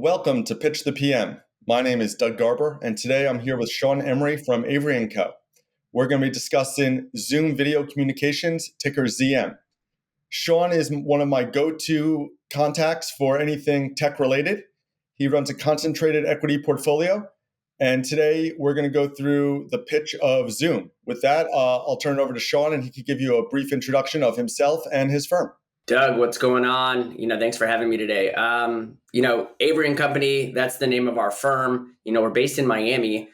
Welcome to Pitch the PM. My name is Doug Garber, and today I'm here with Sean Emory from Avery & Co. We're going to be discussing Zoom Video Communications, ticker ZM. Sean is one of my go-to contacts for anything tech-related. He runs a concentrated equity portfolio, and today we're going to go through the pitch of Zoom. With that, I'll turn it over to Sean, and he can give you a brief introduction of himself and his firm. Doug, what's going on? Thanks for having me today. Avery & Company, that's the name of our firm. We're based in Miami,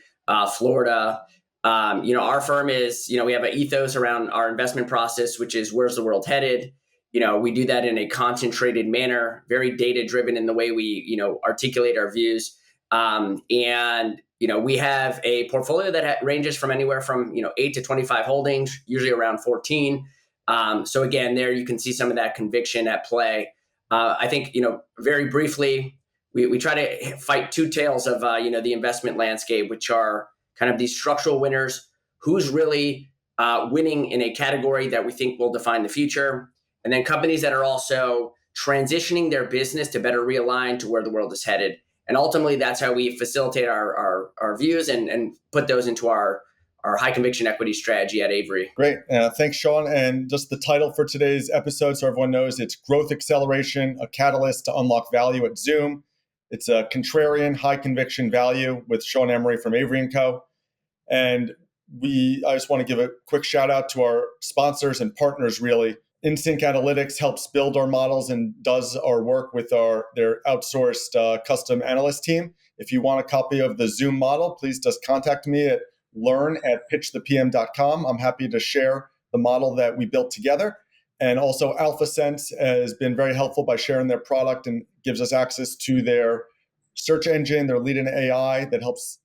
Florida. Our firm is, we have an ethos around our investment process, which is where's the world headed? We do that in a concentrated manner, very data-driven in the way we, articulate our views. We have a portfolio that ranges from anywhere from, 8 to 25 holdings, usually around 14. So again, there you can see some of that conviction at play. I think, very briefly, we try to fight two tails of, the investment landscape, which are kind of these structural winners, who's really winning in a category that we think will define the future, and then companies that are also transitioning their business to better realign to where the world is headed. And ultimately, that's how we facilitate our views and put those into our high conviction equity strategy at Avery. Great. Thanks, Sean. And just the title for today's episode, so everyone knows, it's Growth Acceleration, a Catalyst to Unlock Value at Zoom. It's a contrarian high conviction value with Sean Emory from Avery & Co. And I just want to give a quick shout out to our sponsors and partners, really. InSync Analytics helps build our models and does our work with their outsourced custom analyst team. If you want a copy of the Zoom model, please just contact me at learn@pitchthepm.com. I'm happy to share the model that we built together. And also AlphaSense has been very helpful by sharing their product and gives us access to their search engine, their lead in AI that helps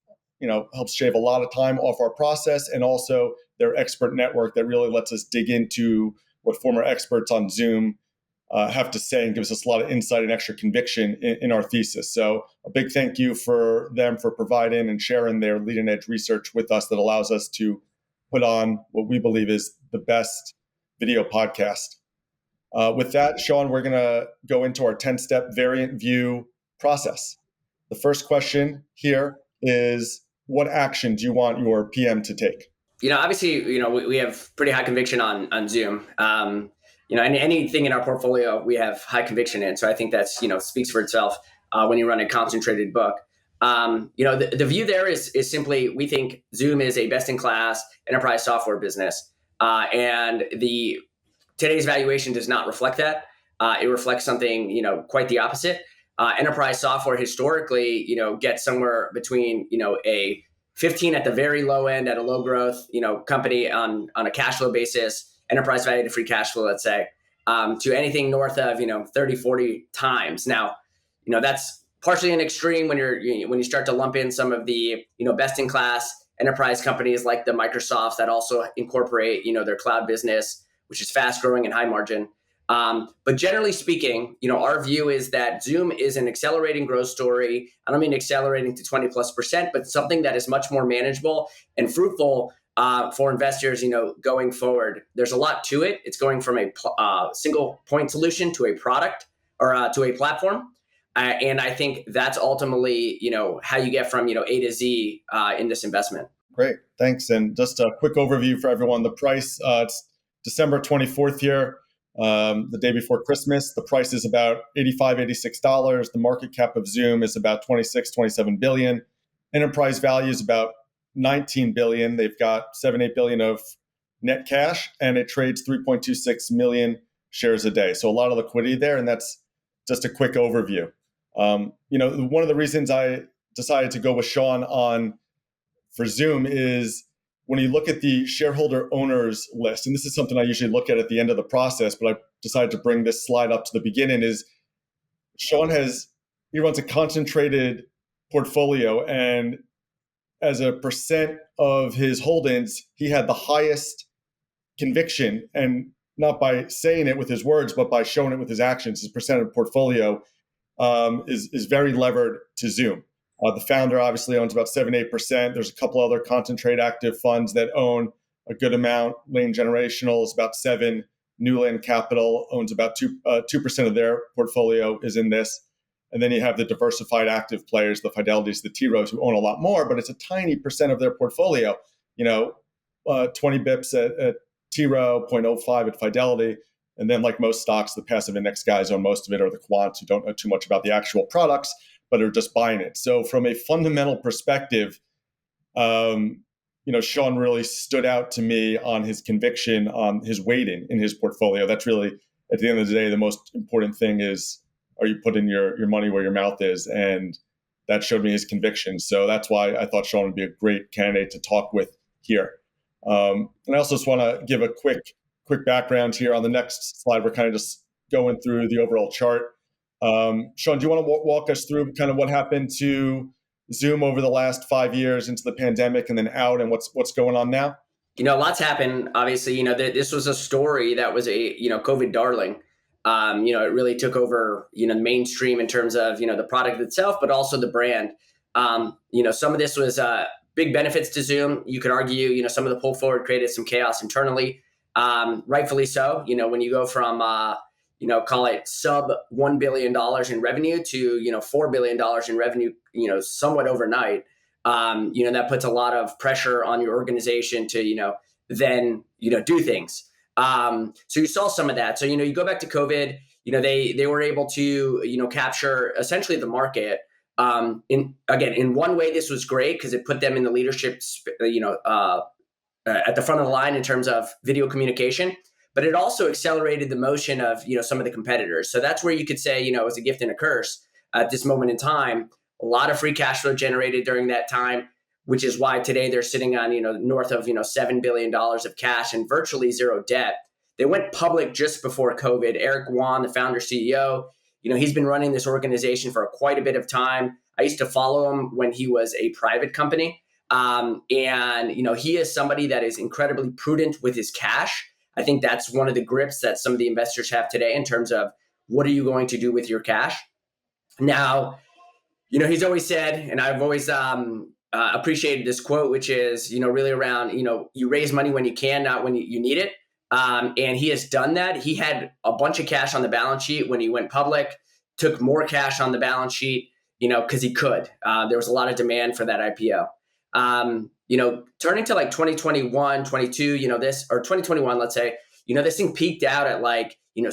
shave a lot of time off our process, and also their expert network that really lets us dig into what former experts on Zoom have to say and gives us a lot of insight and extra conviction in our thesis. So a big thank you for them for providing and sharing their leading edge research with us that allows us to put on what we believe is the best video podcast. With that, Sean, we're going to go into our 10-step variant view process. The first question here is, what action do you want your PM to take? Obviously, we have pretty high conviction on Zoom. Anything in our portfolio, we have high conviction in. So I think that's, speaks for itself when you run a concentrated book. The view there is simply, we think Zoom is a best-in-class enterprise software business. And today's valuation does not reflect that. It reflects something, quite the opposite. Enterprise software historically, gets somewhere between, a 15 at the very low end at a low growth, company on a cash flow basis, enterprise value to free cash flow, let's say, to anything north of, 30, 40 times. Now, that's partially an extreme when you start to lump in some of the, best in class enterprise companies like the Microsofts that also incorporate, their cloud business, which is fast growing and high margin. But generally speaking, our view is that Zoom is an accelerating growth story. I don't mean accelerating to 20+%, but something that is much more manageable and fruitful for investors, going forward. There's a lot to it. It's going from a single point solution to a product or to a platform. And I think that's ultimately, how you get from, A to Z in this investment. Great. Thanks. And just a quick overview for everyone. The price, it's December 24th here. The day before Christmas. The price is about $85, $86. The market cap of Zoom is about 27 billion. Enterprise value is about 19 billion. They've got 7-8 billion of net cash, and it trades 3.26 million shares a day. So a lot of liquidity there, and that's just a quick overview. One of the reasons I decided to go with Sean for Zoom is when you look at the shareholder owners list, and this is something I usually look at the end of the process, but I decided to bring this slide up to the beginning, is Sean he runs a concentrated portfolio, and as a percent of his holdings, he had the highest conviction, and not by saying it with his words, but by showing it with his actions. His percent of portfolio is very levered to Zoom. The founder obviously owns about 7-8%. There's a couple other concentrate active funds that own a good amount. Lane Generational is about 7%. Newland Capital owns about 2% of their portfolio is in this. And then you have the diversified active players, the Fidelities, the T Rows, who own a lot more, but it's a tiny percent of their portfolio. 20 bips at T Row, 0.05 at Fidelity. And then, like most stocks, the passive index guys own most of it, or the quants who don't know too much about the actual products, but are just buying it. So from a fundamental perspective, Sean really stood out to me on his conviction, on his weighting in his portfolio. That's really, at the end of the day, the most important thing is, are you putting your money where your mouth is? And that showed me his conviction. So that's why I thought Sean would be a great candidate to talk with here. And I also just want to give a quick background here. On the next slide, we're kind of just going through the overall chart. Sean, do you want to walk us through kind of what happened to Zoom over the last 5 years into the pandemic and then out, and what's going on now? Lots happened. Obviously, this was a story that was a COVID darling. It really took over mainstream in terms of the product itself, but also the brand. Some of this was big benefits to Zoom. You could argue some of the pull forward created some chaos internally, rightfully so. When you go from call it sub $1 billion in revenue to $4 billion in revenue, somewhat overnight. That puts a lot of pressure on your organization to then do things. So you saw some of that. So you go back to COVID. They were able to capture essentially the market. In one way, this was great because it put them in the leadership at the front of the line in terms of video communication. But it also accelerated the motion of some of the competitors. So that's where you could say it was a gift and a curse at this moment in time. A lot of free cash flow generated during that time, which is why today they're sitting on north of $7 billion of cash and virtually zero debt. They went public just before COVID. Eric Yuan, the founder CEO, he's been running this organization for quite a bit of time. I used to follow him when he was a private company, and he is somebody that is incredibly prudent with his cash. I think that's one of the grips that some of the investors have today in terms of what are you going to do with your cash. Now, he's always said, and I've always appreciated this quote, which is, really around, you raise money when you can, not when you need it. And he has done that. He had a bunch of cash on the balance sheet when he went public, took more cash on the balance sheet, because he could. There was a lot of demand for that IPO. Turning to like 2021, 22, or 2021, let's say, this thing peaked out at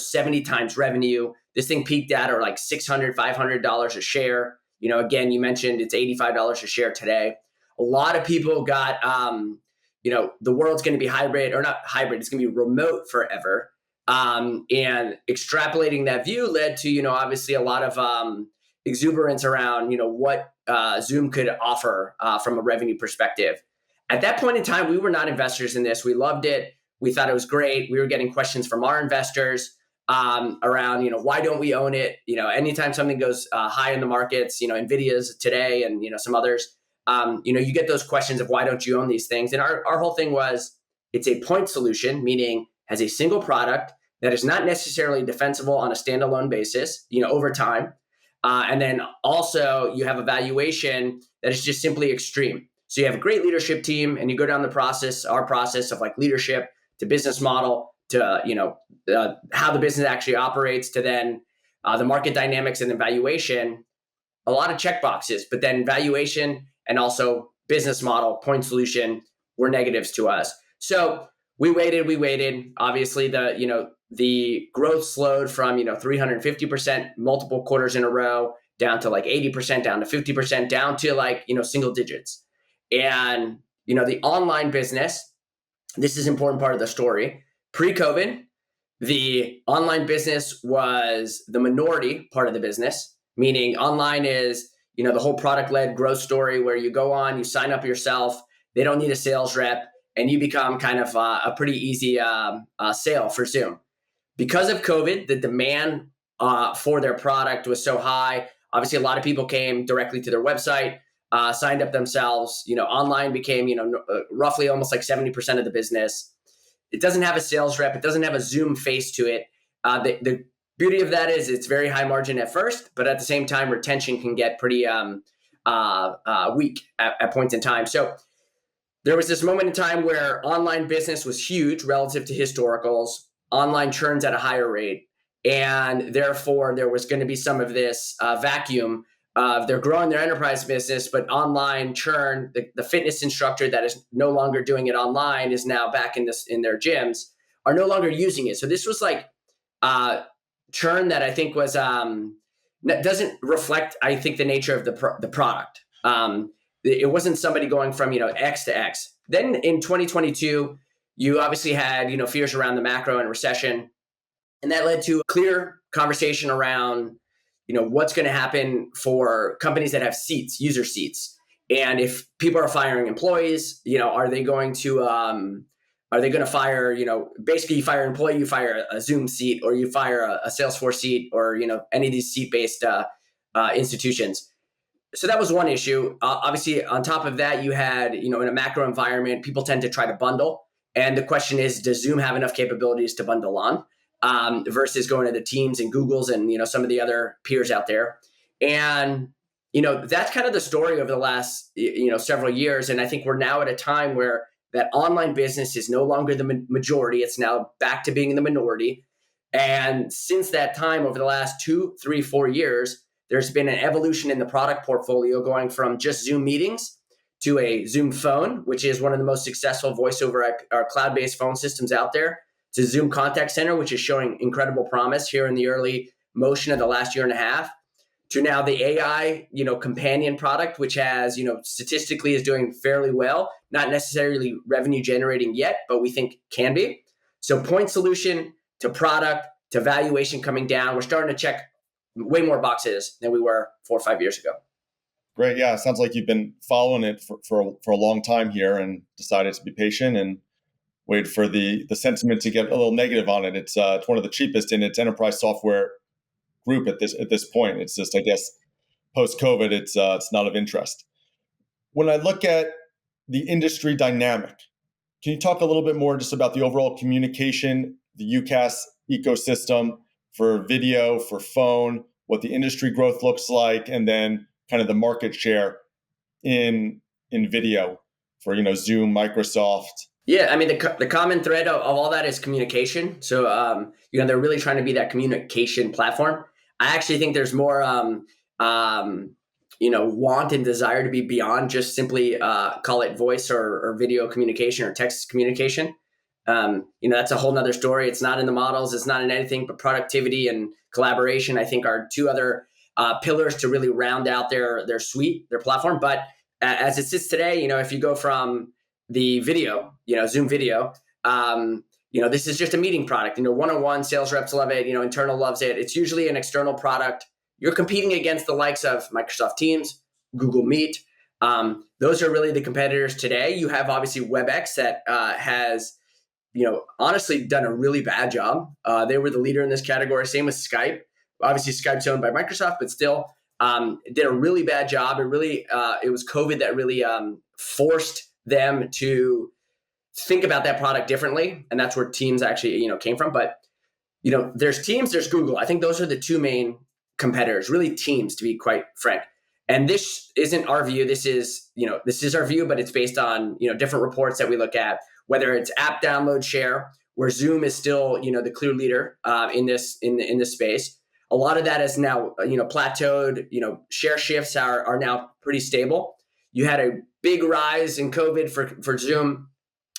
70 times revenue. This thing peaked out at like $600, $500 a share. Again, you mentioned it's $85 a share today. A lot of people got, the world's going to be hybrid, or not hybrid, it's going to be remote forever. And extrapolating that view led to, obviously a lot of exuberance around, what Zoom could offer from a revenue perspective. At that point in time, we were not investors in this. We loved it. We thought it was great. We were getting questions from our investors around, why don't we own it? Anytime something goes high in the markets, NVIDIA's today and, some others, you get those questions of why don't you own these things? And our whole thing was it's a point solution, meaning has a single product that is not necessarily defensible on a standalone basis, over time. And then also you have a valuation that is just simply extreme. So you have a great leadership team and you go down our process of like leadership to business model to, how the business actually operates to then the market dynamics and the valuation, a lot of check boxes, but then valuation and also business model, point solution were negatives to us. So we waited. Obviously the growth slowed from, 350% multiple quarters in a row down to like 80%, down to 50%, down to like, single digits. And, the online business, this is an important part of the story. Pre-COVID, the online business was the minority part of the business, meaning online is, the whole product-led growth story where you go on, you sign up yourself, they don't need a sales rep, and you become kind of a pretty easy sale for Zoom. Because of COVID, the demand for their product was so high. Obviously, a lot of people came directly to their website, signed up themselves. Online became, roughly almost like 70% of the business. It doesn't have a sales rep. It doesn't have a Zoom face to it. The beauty of that is it's very high margin at first, but at the same time, retention can get pretty weak at points in time. So there was this moment in time where online business was huge relative to historicals. Online churns at a higher rate. And therefore, there was going to be some of this vacuum of they're growing their enterprise business, but online churn, the fitness instructor that is no longer doing it online is now back in their gyms, are no longer using it. So this was like churn that I think was doesn't reflect, I think, the nature of the product. It wasn't somebody going from X to X. Then in 2022, you obviously had fears around the macro and recession, and that led to a clear conversation around what's going to happen for companies that have seats, user seats, and if people are firing employees, are they going to fire, basically you fire an employee, you fire a Zoom seat, or you fire a Salesforce seat, or any of these seat-based institutions. So that was one issue. Obviously, on top of that, you had, in a macro environment, people tend to try to bundle. And the question is, does Zoom have enough capabilities to bundle on versus going to the Teams and Googles and, some of the other peers out there? And, that's kind of the story over the last, several years. And I think we're now at a time where that online business is no longer the majority. It's now back to being the minority. And since that time, over the last 2, 3, 4 years, there's been an evolution in the product portfolio going from just Zoom meetings to a Zoom phone, which is one of the most successful voice over our cloud-based phone systems out there, to Zoom Contact Center, which is showing incredible promise here in the early motion of the last year and a half, to now the AI, companion product, which has, statistically is doing fairly well, not necessarily revenue generating yet, but we think can be. So point solution to product to valuation coming down, we're starting to check way more boxes than we were 4 or 5 years ago. Great. Yeah. It sounds like you've been following it for a long time here and decided to be patient and wait for the sentiment to get a little negative on it. It's one of the cheapest in its enterprise software group at this point. It's just, I guess, post-COVID, it's not of interest. When I look at the industry dynamic, can you talk a little bit more just about the overall communication, the UCaaS ecosystem for video, for phone, what the industry growth looks like, and then kind of the market share in video for Zoom, Microsoft? Yeah, I mean the common thread of all that is communication. So they're really trying to be that communication platform. I actually think there's more want and desire to be beyond just simply call it voice or video communication or text communication. That's a whole nother story. It's not in the models. It's not in anything, but productivity and collaboration, I think, are two other pillars to really round out their suite, their platform. But as it sits today, if you go from the video, Zoom video, this is just a meeting product. One-on-one sales reps love it. Internal loves it. It's usually an external product. You're competing against the likes of Microsoft Teams, Google Meet. Those are really the competitors today. You have obviously WebEx that has honestly done a really bad job. They were the leader in this category. Same with Skype. Obviously, Skype's owned by Microsoft, but still did a really bad job. It was COVID that really forced them to think about that product differently, and that's where Teams actually came from. But there's Teams, there's Google. I think those are the two main competitors. Really, Teams, to be quite frank. And this isn't our view. This is our view, but it's based on different reports that we look at. Whether it's app download share, where Zoom is still the clear leader in this space. A lot of that is now plateaued. Share shifts are now pretty stable. You had a big rise in COVID for Zoom,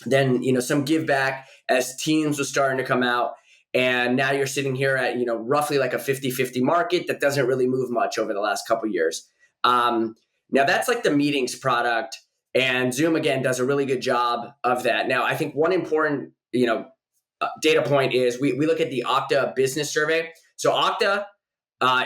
then some give back as Teams was starting to come out, and now you're sitting here at roughly like a 50-50 market that doesn't really move much over the last couple of years. Now that's like the meetings product. And Zoom, again, does a really good job of that. Now, I think one important, data point is we look at the Okta business survey. So Okta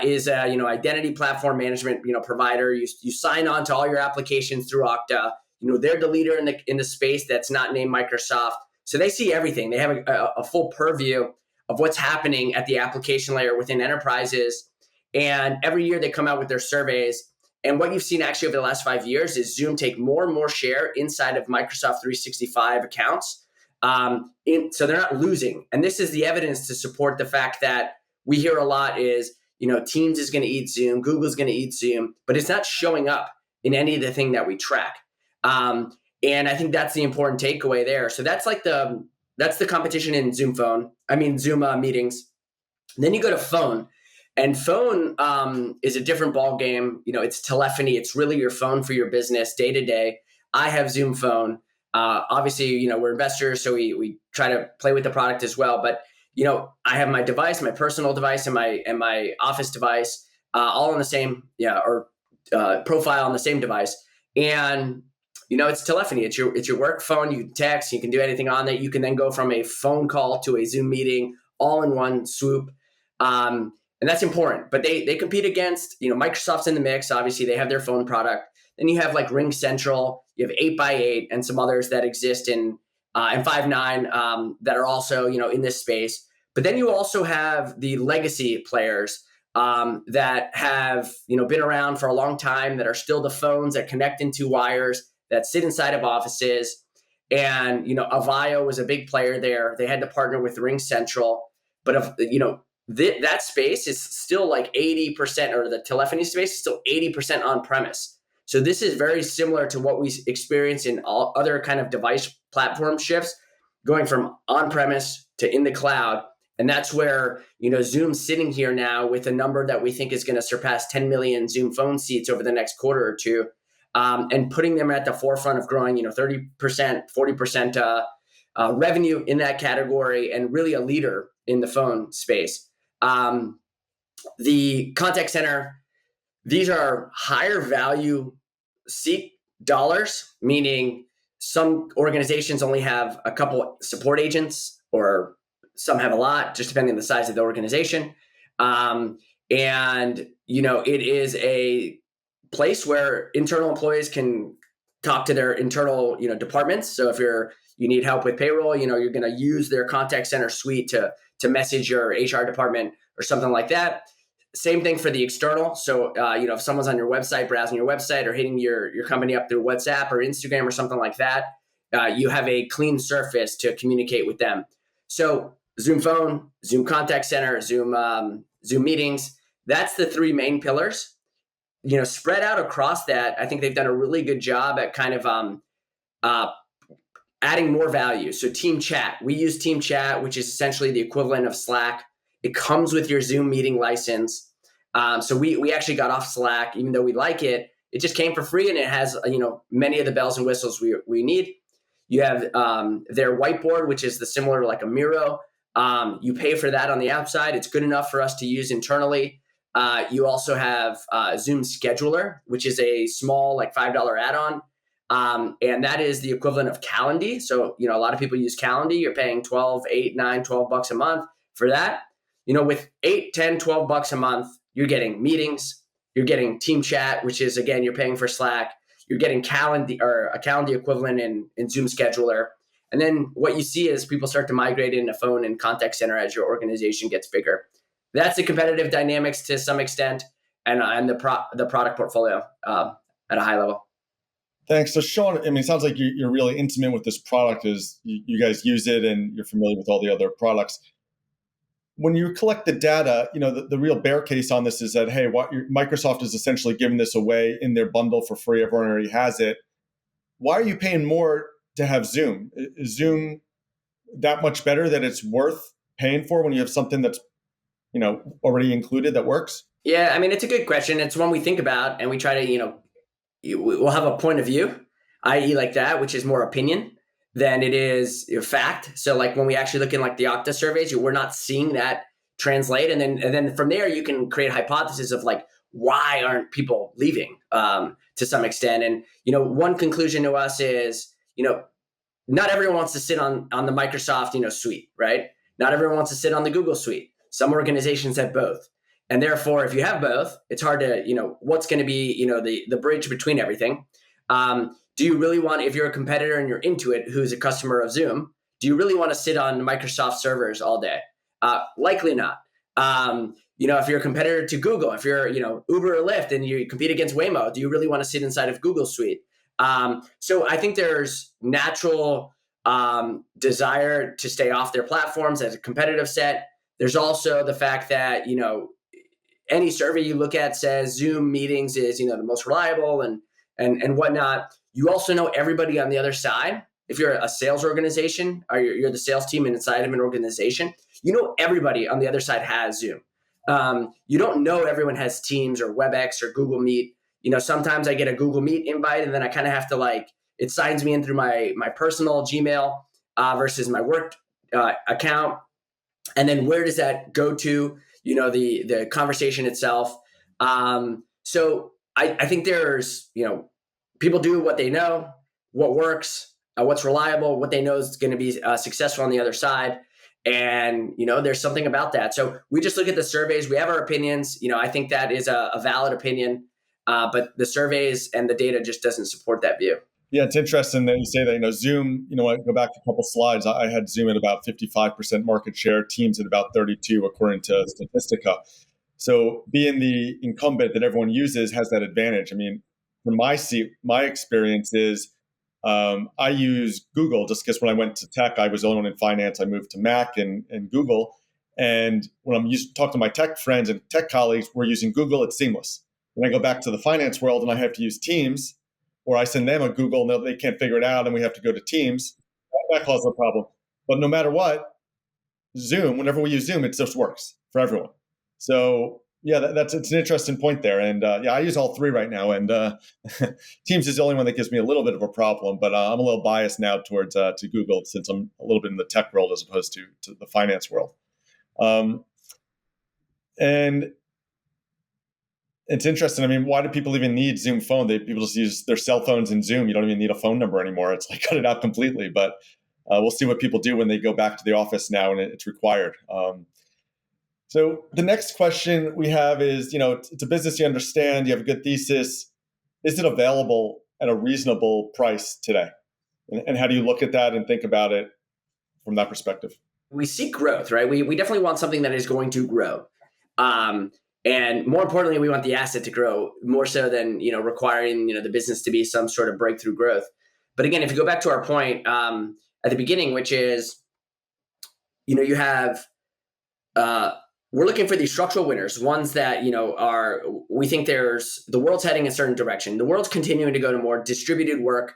is a, identity platform management, provider. You sign on to all your applications through Okta. They're the leader in the space that's not named Microsoft. So they see everything. They have a full purview of what's happening at the application layer within enterprises. And every year they come out with their surveys. And what you've seen actually over the last 5 years is Zoom take more and more share inside of Microsoft 365 accounts. So they're not losing. And this is the evidence to support the fact that we hear a lot is, Teams is going to eat Zoom, Google's going to eat Zoom, but it's not showing up in any of the thing that we track. And I think that's the important takeaway there. So that's the competition in Zoom meetings. Then you go to phone, and phone is a different ball game. It's telephony. It's really your phone for your business day to day. I have Zoom Phone. Obviously, we're investors, so we try to play with the product as well. But I have my device, my personal device, and my office device, all on the same profile on the same device. And it's telephony. It's your work phone. You can text. You can do anything on it. You can then go from a phone call to a Zoom meeting all in one swoop. And that's important. But they compete against, Microsoft's in the mix. Obviously, they have their phone product. Then you have like Ring Central. You have 8x8 and some others that exist in and Five9 that are also in this space. But then you also have the legacy players that have been around for a long time, that are still the phones that connect into wires, that sit inside of offices. And Avaya was a big player there. They had to partner with Ring Central, but that space is still like 80%, or the telephony space is still 80% on premise. So this is very similar to what we experience in all other kind of device platform shifts, going from on premise to in the cloud. And that's where, Zoom's sitting here now with a number that we think is going to surpass 10 million Zoom phone seats over the next quarter or two, and putting them at the forefront of growing, 30%, 40% revenue in that category, and really a leader in the phone space. The contact center, these are higher value seat dollars, meaning some organizations only have a couple support agents, or some have a lot, just depending on the size of the organization. And, it is a place where internal employees can talk to their internal, departments. So if you need help with payroll, you're going to use their contact center suite to message your HR department or something like that. Same thing for the external. So, if someone's on your website, browsing your website, or hitting your company up through WhatsApp or Instagram or something like that, you have a clean surface to communicate with them. So Zoom Phone, Zoom Contact Center, Zoom Meetings, that's the three main pillars. Spread out across that, I think they've done a really good job at kind of adding more value. So Team Chat, we use Team Chat, which is essentially the equivalent of Slack. It comes with your Zoom meeting license. So we actually got off Slack, even though we like it. It just came for free, and it has many of the bells and whistles we need. You have their whiteboard, which is similar to like a Miro. You pay for that on the outside. It's good enough for us to use internally. You also have Zoom Scheduler, which is a small like $5 add-on. And that is the equivalent of Calendly. So, a lot of people use Calendly. You're paying $12, $8, $9, $12 a month for that. With $8, $10, $12 a month, you're getting meetings, you're getting Team Chat, which is, again, you're paying for Slack. You're getting Calendly, or a Calendly equivalent in Zoom Scheduler. And then what you see is people start to migrate into phone and contact center as your organization gets bigger. That's the competitive dynamics to some extent, and the product portfolio at a high level. Thanks. So Sean, it sounds like you're really intimate with this product, as you guys use it and you're familiar with all the other products. When you collect the data, the real bear case on this is that, hey, Microsoft is essentially giving this away in their bundle for free. Everyone already has it. Why are you paying more to have Zoom? Is Zoom that much better that it's worth paying for when you have something that's already included that works? Yeah, it's a good question. It's one we think about, and we try to, we'll have a point of view, i.e. like that, which is more opinion than it is fact. So like when we actually look in like the Okta surveys, we're not seeing that translate. And then from there, you can create a hypothesis of like, why aren't people leaving to some extent? And, one conclusion to us is, not everyone wants to sit on the Microsoft, suite, right? Not everyone wants to sit on the Google suite. Some organizations have both. And therefore, if you have both, it's hard to, what's going to be, the bridge between everything. Do you really want, if you're a competitor and you're into it, who's a customer of Zoom, do you really want to sit on Microsoft servers all day? Likely not. If you're a competitor to Google, if you're, Uber or Lyft and you compete against Waymo, do you really want to sit inside of Google Suite? So I think there's natural desire to stay off their platforms as a competitive set. There's also the fact that, any survey you look at says Zoom meetings is, the most reliable and whatnot. You also know everybody on the other side if you're a sales organization or you're the sales team inside of an organization, you know everybody on the other side has Zoom. You don't know everyone has Teams or WebEx or Google Meet. You know, sometimes I get a Google Meet invite and then I kind of have to it signs me in through my personal Gmail versus my work account. And then where does that go to? You know, the conversation itself. So I think there's, people do what they know, what works, what's reliable, what they know is going to be successful on the other side. And, there's something about that. So we just look at the surveys. We have our opinions. I think that is a valid opinion, but the surveys and the data just doesn't support that view. Yeah, it's interesting that you say that, Zoom, I go back a couple slides. I had Zoom at about 55% market share, Teams at about 32, according to Statistica. So being the incumbent that everyone uses has that advantage. I mean, from my seat, my experience is I use Google just because when I went to tech, I was the only one in finance. I moved to Mac and Google. And when I'm talking to my tech friends and tech colleagues, we're using Google, it's seamless. When I go back to the finance world and I have to use Teams, or I send them a Google and they can't figure it out and we have to go to Teams, that causes a problem. But no matter what, Zoom, whenever we use Zoom, it just works for everyone. So yeah, it's an interesting point there. And I use all three right now. And Teams is the only one that gives me a little bit of a problem, but I'm a little biased now towards to Google since I'm a little bit in the tech world as opposed to the finance world. And it's interesting. I mean, why do people even need Zoom phone? People just use their cell phones in Zoom. You don't even need a phone number anymore. It's cut it out completely. But we'll see what people do when they go back to the office now and it's required. So the next question we have is, it's a business you understand, you have a good thesis. Is it available at a reasonable price today? And how do you look at that and think about it from that perspective? We seek growth, right? We definitely want something that is going to grow. And more importantly, we want the asset to grow more so than, requiring, the business to be some sort of breakthrough growth. But again, if you go back to our point at the beginning, which is, you have, we're looking for these structural winners, ones that, we think the world's heading a certain direction. The world's continuing to go to more distributed work,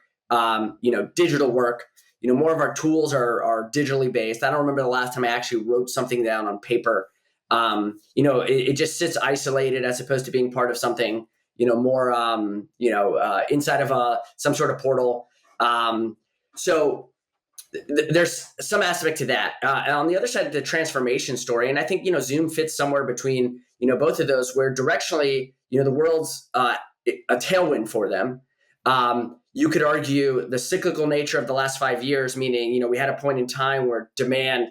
digital work. More of our tools are digitally based. I don't remember the last time I actually wrote something down on paper. It just sits isolated as opposed to being part of something, more, inside of some sort of portal. So there's some aspect to that. And on the other side of the transformation story, and I think, Zoom fits somewhere between, both of those where directionally, the world's a tailwind for them. You could argue the cyclical nature of the last 5 years, meaning, we had a point in time where demand,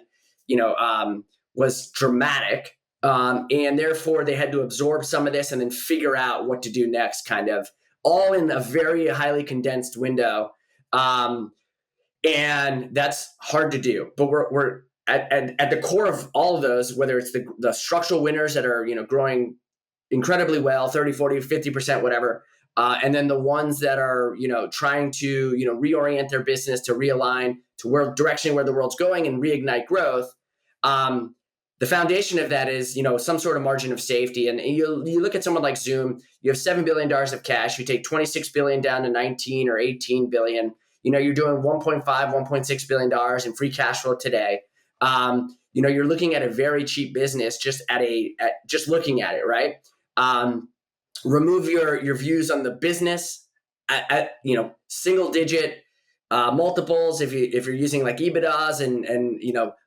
was dramatic. And therefore they had to absorb some of this and then figure out what to do next, kind of all in a very highly condensed window. And that's hard to do, but we're at the core of all of those, whether it's the structural winners that are, growing incredibly well, 30, 40, 50%, whatever. And then the ones that are, trying to, reorient their business to realign to direction where the world's going and reignite growth. The foundation of that is, some sort of margin of safety. And you look at someone like Zoom, you have $7 billion of cash, you take 26 billion down to 19 or 18 billion, you're doing $1.5, $1.6 billion in free cash flow today. You're looking at a very cheap business just just looking at it, right? Remove your views on the business at single digit multiples if you're using like EBITDAs and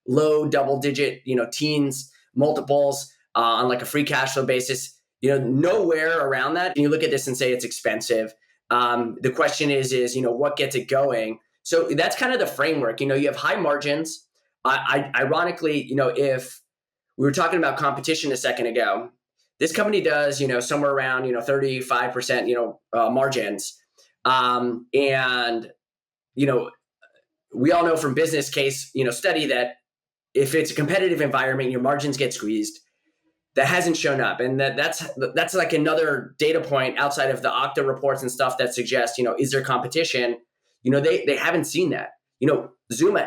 low double digit teens multiples on like a free cash flow basis. Nowhere around that. And you look at this and say it's expensive. The question is what gets it going? So that's kind of the framework. You have high margins. Ironically, if we were talking about competition a second ago, this company does somewhere around 35% margins, and we all know from business case study that if it's a competitive environment, your margins get squeezed. That hasn't shown up, and that's like another data point outside of the Okta reports and stuff that suggests is there competition? They haven't seen that. Zoom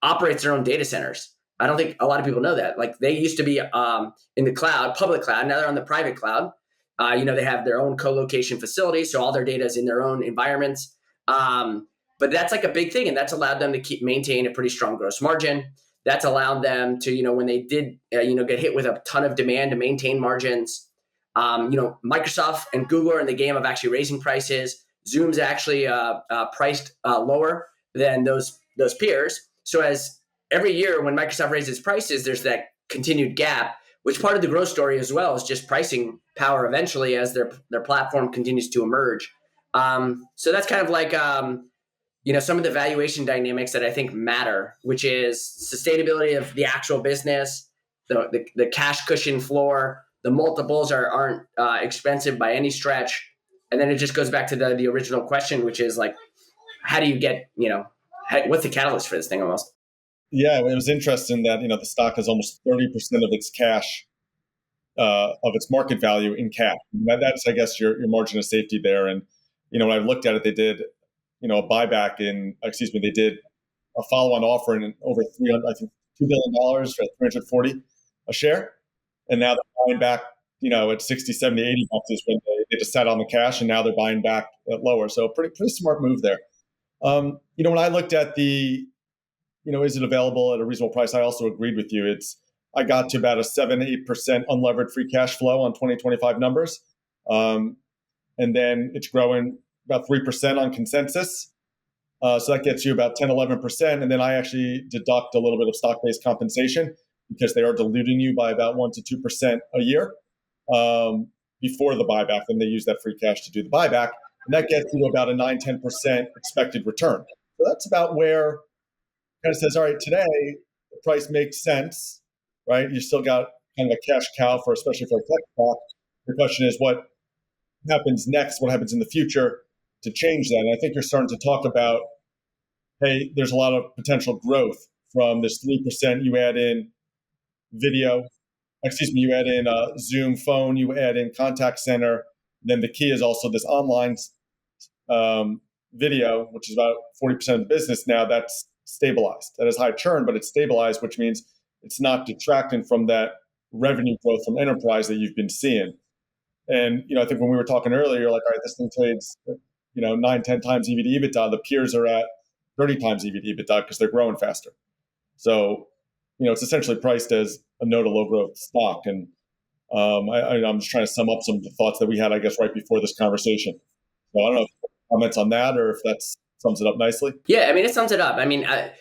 operates their own data centers. I don't think a lot of people know that. Like they used to be in the cloud, public cloud. Now they're on the private cloud. They have their own co-location facilities, so all their data is in their own environments. But that's like a big thing, and that's allowed them to maintain a pretty strong gross margin. That's allowed them to, when they did, get hit with a ton of demand, to maintain margins. Microsoft and Google are in the game of actually raising prices. Zoom's actually priced lower than those peers. So as every year when Microsoft raises prices, there's that continued gap, which part of the growth story as well is just pricing power eventually as their platform continues to emerge. So that's kind of like some of the valuation dynamics that I think matter, which is sustainability of the actual business, the cash cushion floor. The multiples aren't expensive by any stretch. And then it just goes back to the original question, which is like, how do you get, what's the catalyst for this thing almost? Yeah, it was interesting that the stock has almost 30% of its cash, of its market value in cash. That's, I guess, your margin of safety there. And when I looked at it, they did a buyback they did a follow-on offer in over $2 billion for 340 a share, and now they're buying back at 60, 70, 80 bucks is when they just sat on the cash, and now they're buying back at lower. So pretty smart move there. When I looked at the is it available at a reasonable price, I also agreed with you. I got to about a 7-8% unlevered free cash flow on 2025 numbers, and then it's growing about 3% on consensus. So that gets you about 10-11%. And then I actually deduct a little bit of stock-based compensation because they are diluting you by about 1 to 2% a year before the buyback. Then they use that free cash to do the buyback. And that gets you about a 9-10% expected return. So that's about where kind of says, all right, today the price makes sense, right? You still got kind of a cash cow especially for a tech stock. The question is what happens next, what happens in the future to change that. And I think you're starting to talk about, hey, there's a lot of potential growth from this 3%. You add in you add in Zoom phone, you add in contact center. Then the key is also this online video, which is about 40% of the business now. That's stabilized. That is high churn, but it's stabilized, which means it's not detracting from that revenue growth from enterprise that you've been seeing. And I think when we were talking earlier, you're like, all right, this thing trades 9-10 times EV to EBITDA. The peers are at 30 times EV to EBITDA because they're growing faster. So it's essentially priced as a no to low growth stock. And I'm just trying to sum up some of the thoughts that we had, I guess, right before this conversation. So I don't know if comments on that or if that sums it up nicely. Yeah, I mean, it sums it up. I mean, I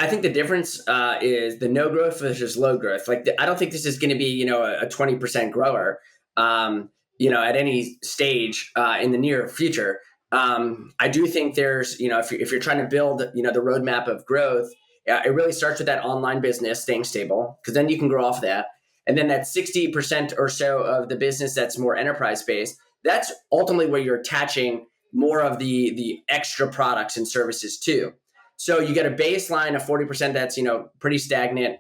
think the difference is the no growth versus low growth. I don't think this is going to be, a 20% grower, at any stage in the near future. I do think there's, if you're trying to build, the roadmap of growth, it really starts with that online business staying stable, because then you can grow off that. And then that 60% or so of the business that's more enterprise based, that's ultimately where you're attaching more of the extra products and services too. So you get a baseline of 40% that's, pretty stagnant,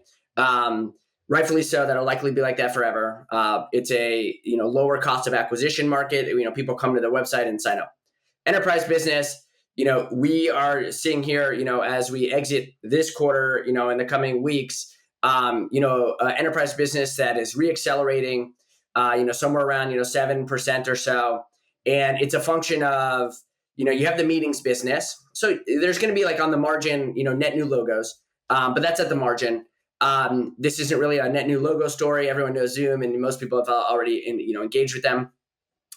rightfully so. That'll likely be like that forever. It's a, lower cost of acquisition market. People come to the website and sign up. Enterprise business, we are seeing here, as we exit this quarter, in the coming weeks, enterprise business that is reaccelerating, somewhere around, 7% or so. And it's a function of, you have the meetings business. So there's going to be like on the margin, net new logos, but that's at the margin. This isn't really a net new logo story. Everyone knows Zoom and most people have already, engaged with them.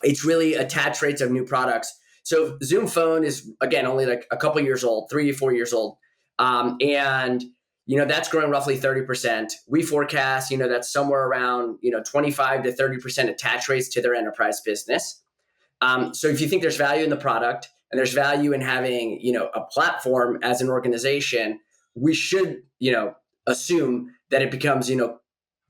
It's really attach rates of new products. So Zoom phone is, again, only like a couple years old, 3 to 4 years old. And that's growing roughly 30%. We forecast, that's somewhere around, 25 to 30% attach rates to their enterprise business. So if you think there's value in the product and there's value in having, a platform as an organization, we should, assume that it becomes,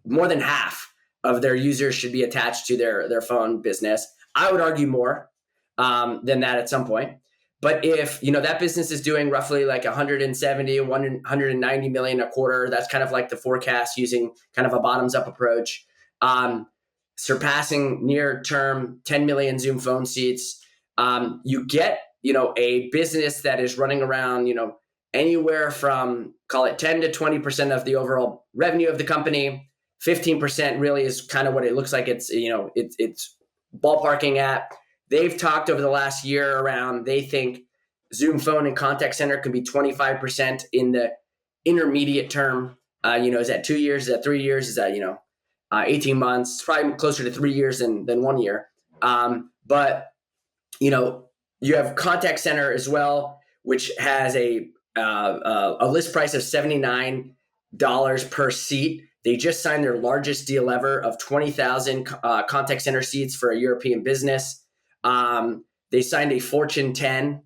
more than half of their users should be attached to their phone business. I would argue more than that at some point. But if, that business is doing roughly like 170, 190 million a quarter, that's kind of like the forecast using kind of a bottoms up approach, surpassing near term 10 million Zoom phone seats. You get, a business that is running around, anywhere from, call it 10 to 20% of the overall revenue of the company. 15% really is kind of what it looks like it's, it's ballparking at. They've talked over the last year around, they think Zoom Phone and Contact Center can be 25% in the intermediate term. Is that 2 years? Is that 3 years? Is that 18 months? It's probably closer to 3 years than 1 year. But you have Contact Center as well, which has a list price of $79 per seat. They just signed their largest deal ever of 20,000 contact center seats for a European business. They signed a Fortune 10.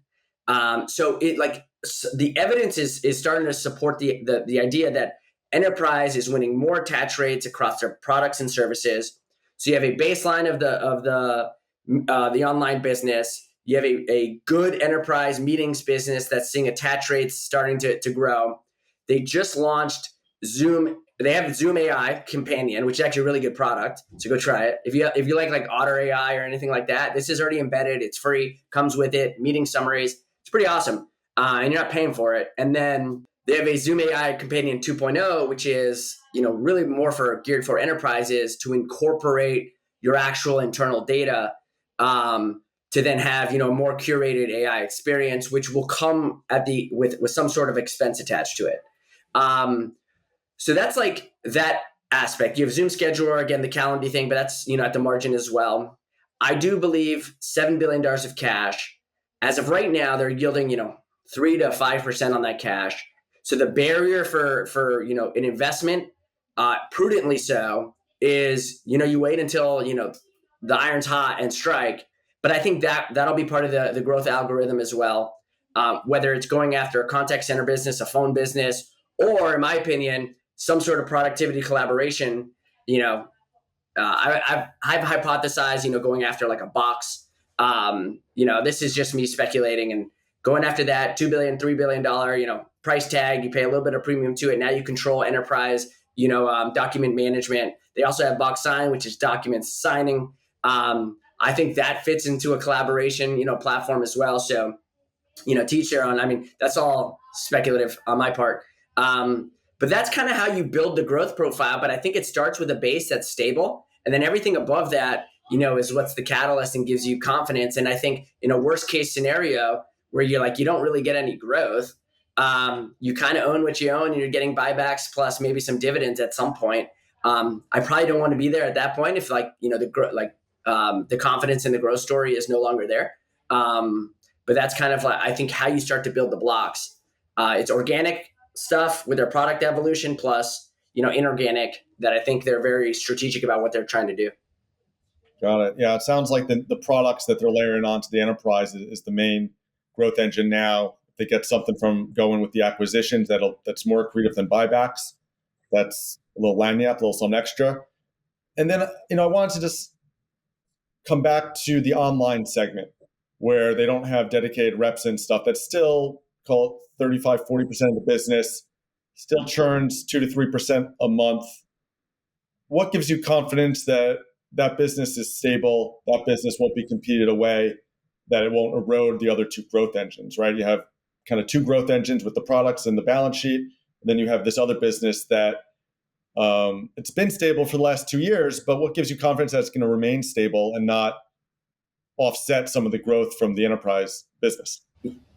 So the evidence is starting to support the idea that enterprise is winning more attach rates across their products and services. So you have a baseline of the online business. You have a good enterprise meetings business that's seeing attach rates starting to grow. They just launched Zoom. They have Zoom AI Companion, which is actually a really good product. So go try it. If you like Otter AI or anything like that, this is already embedded. It's free, comes with it, meeting summaries. It's pretty awesome. And you're not paying for it. And then they have a Zoom AI Companion 2.0, which is really more geared for enterprises to incorporate your actual internal data to then have a more curated AI experience, which will come with some sort of expense attached to it. So that's like that aspect. You have Zoom Scheduler, again, the calendar thing, but that's at the margin as well. I do believe $7 billion of cash. As of right now, they're yielding 3 to 5% on that cash. So the barrier for an investment, prudently so, is you wait until the iron's hot and strike. But I think that'll be part of the growth algorithm as well. Whether it's going after a contact center business, a phone business, or in my opinion, some sort of productivity collaboration. I've hypothesized going after like a box. This is just me speculating and going after that $2 billion, $3 billion price tag. You pay a little bit of premium to it. Now you control enterprise document management. They also have Box Sign, which is document signing. I think that fits into a collaboration platform as well. So teach their own. I mean, that's all speculative on my part. But that's kind of how you build the growth profile. But I think it starts with a base that's stable, and then everything above that is what's the catalyst and gives you confidence. And I think in a worst case scenario where you don't really get any growth, you kind of own what you own and you're getting buybacks plus maybe some dividends at some point. I probably don't want to be there at that point if the confidence in the growth story is no longer there. But that's kind of I think how you start to build the blocks. It's organic stuff with their product evolution plus inorganic that I think they're very strategic about what they're trying to do. Got it. Yeah, it sounds like the products that they're layering onto the enterprise is the main growth engine now. If they get something from going with the acquisitions that's more accretive than buybacks, that's a little lagniappe, a little something extra. And then I wanted to just come back to the online segment where they don't have dedicated reps and stuff. That's still called 35, 40% of the business, still churns 2 to 3% a month. What gives you confidence that business is stable, that business won't be competed away, that it won't erode the other two growth engines, right? You have kind of two growth engines with the products and the balance sheet. And then you have this other business that it's been stable for the last 2 years, but what gives you confidence that it's going to remain stable and not offset some of the growth from the enterprise business?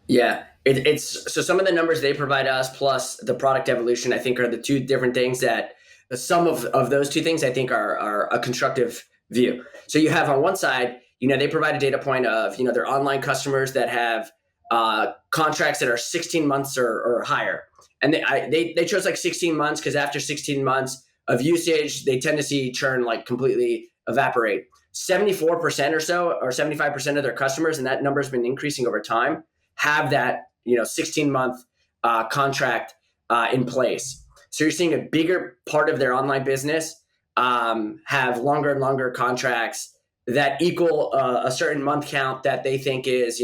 Yeah, it's so some of the numbers they provide us plus the product evolution, I think, are the two different things that the sum of those two things I think are a constructive view. So you have on one side, they provide a data point of, their online customers that have contracts that are 16 months or higher. And they chose 16 months because after 16 months of usage, they tend to see churn completely evaporate. 74% or so, or 75% of their customers, and that number has been increasing over time, have that 16-month contract in place. So you're seeing a bigger part of their online business have longer and longer contracts that equal a certain month count that they think is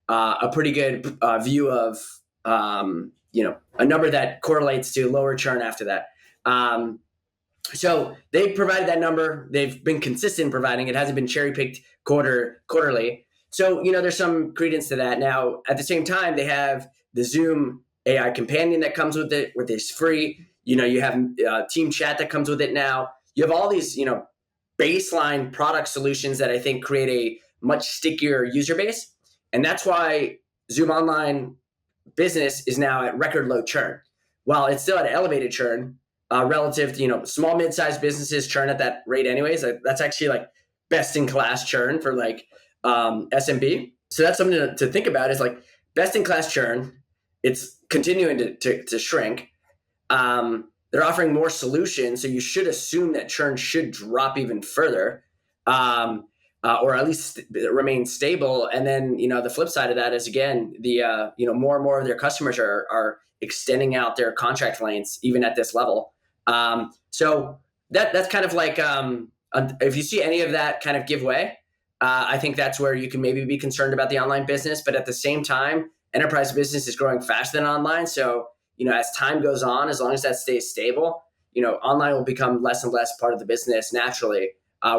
a pretty good view of a number that correlates to lower churn after that. So they provided that number. They've been consistent in providing it. Hasn't been cherry picked quarterly. So, there's some credence to that. Now, at the same time, they have the Zoom AI Companion that comes with it, which is free. You have team chat that comes with it now. You have all these, baseline product solutions that I think create a much stickier user base. And that's why Zoom Online business is now at record low churn. While it's still at elevated churn relative to, small, mid-sized businesses churn at that rate anyways. That's actually like best in class churn for like SMB. So that's something to think about, is like best in class churn. It's continuing to shrink. They're offering more solutions, so you should assume that churn should drop even further, or at least remain stable. And then, the flip side of that is, again, the more and more of their customers are extending out their contract lengths even at this level. So that's kind of like, if you see any of that kind of give way, I think that's where you can maybe be concerned about the online business. But at the same time, enterprise business is growing faster than online. So, as time goes on, as long as that stays stable, online will become less and less part of the business naturally,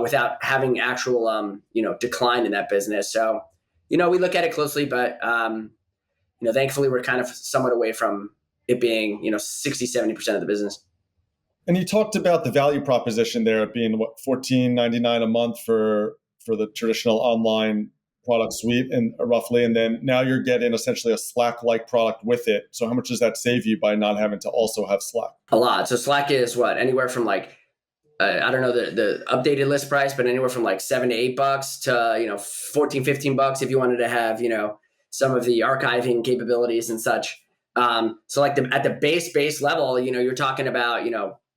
without having actual, decline in that business. So, we look at it closely, but, thankfully we're kind of somewhat away from it being, 60, 70% of the business. And you talked about the value proposition there being $14.99 a month for the traditional online product suite, and roughly, and then now you're getting essentially a Slack-like product with it. So how much does that save you by not having to also have Slack? A lot. So Slack is anywhere from like, I don't know the updated list price, but anywhere from like $7 to $8 to, $14, $15 if you wanted to have, some of the archiving capabilities and such. So like at the base level, you're talking about,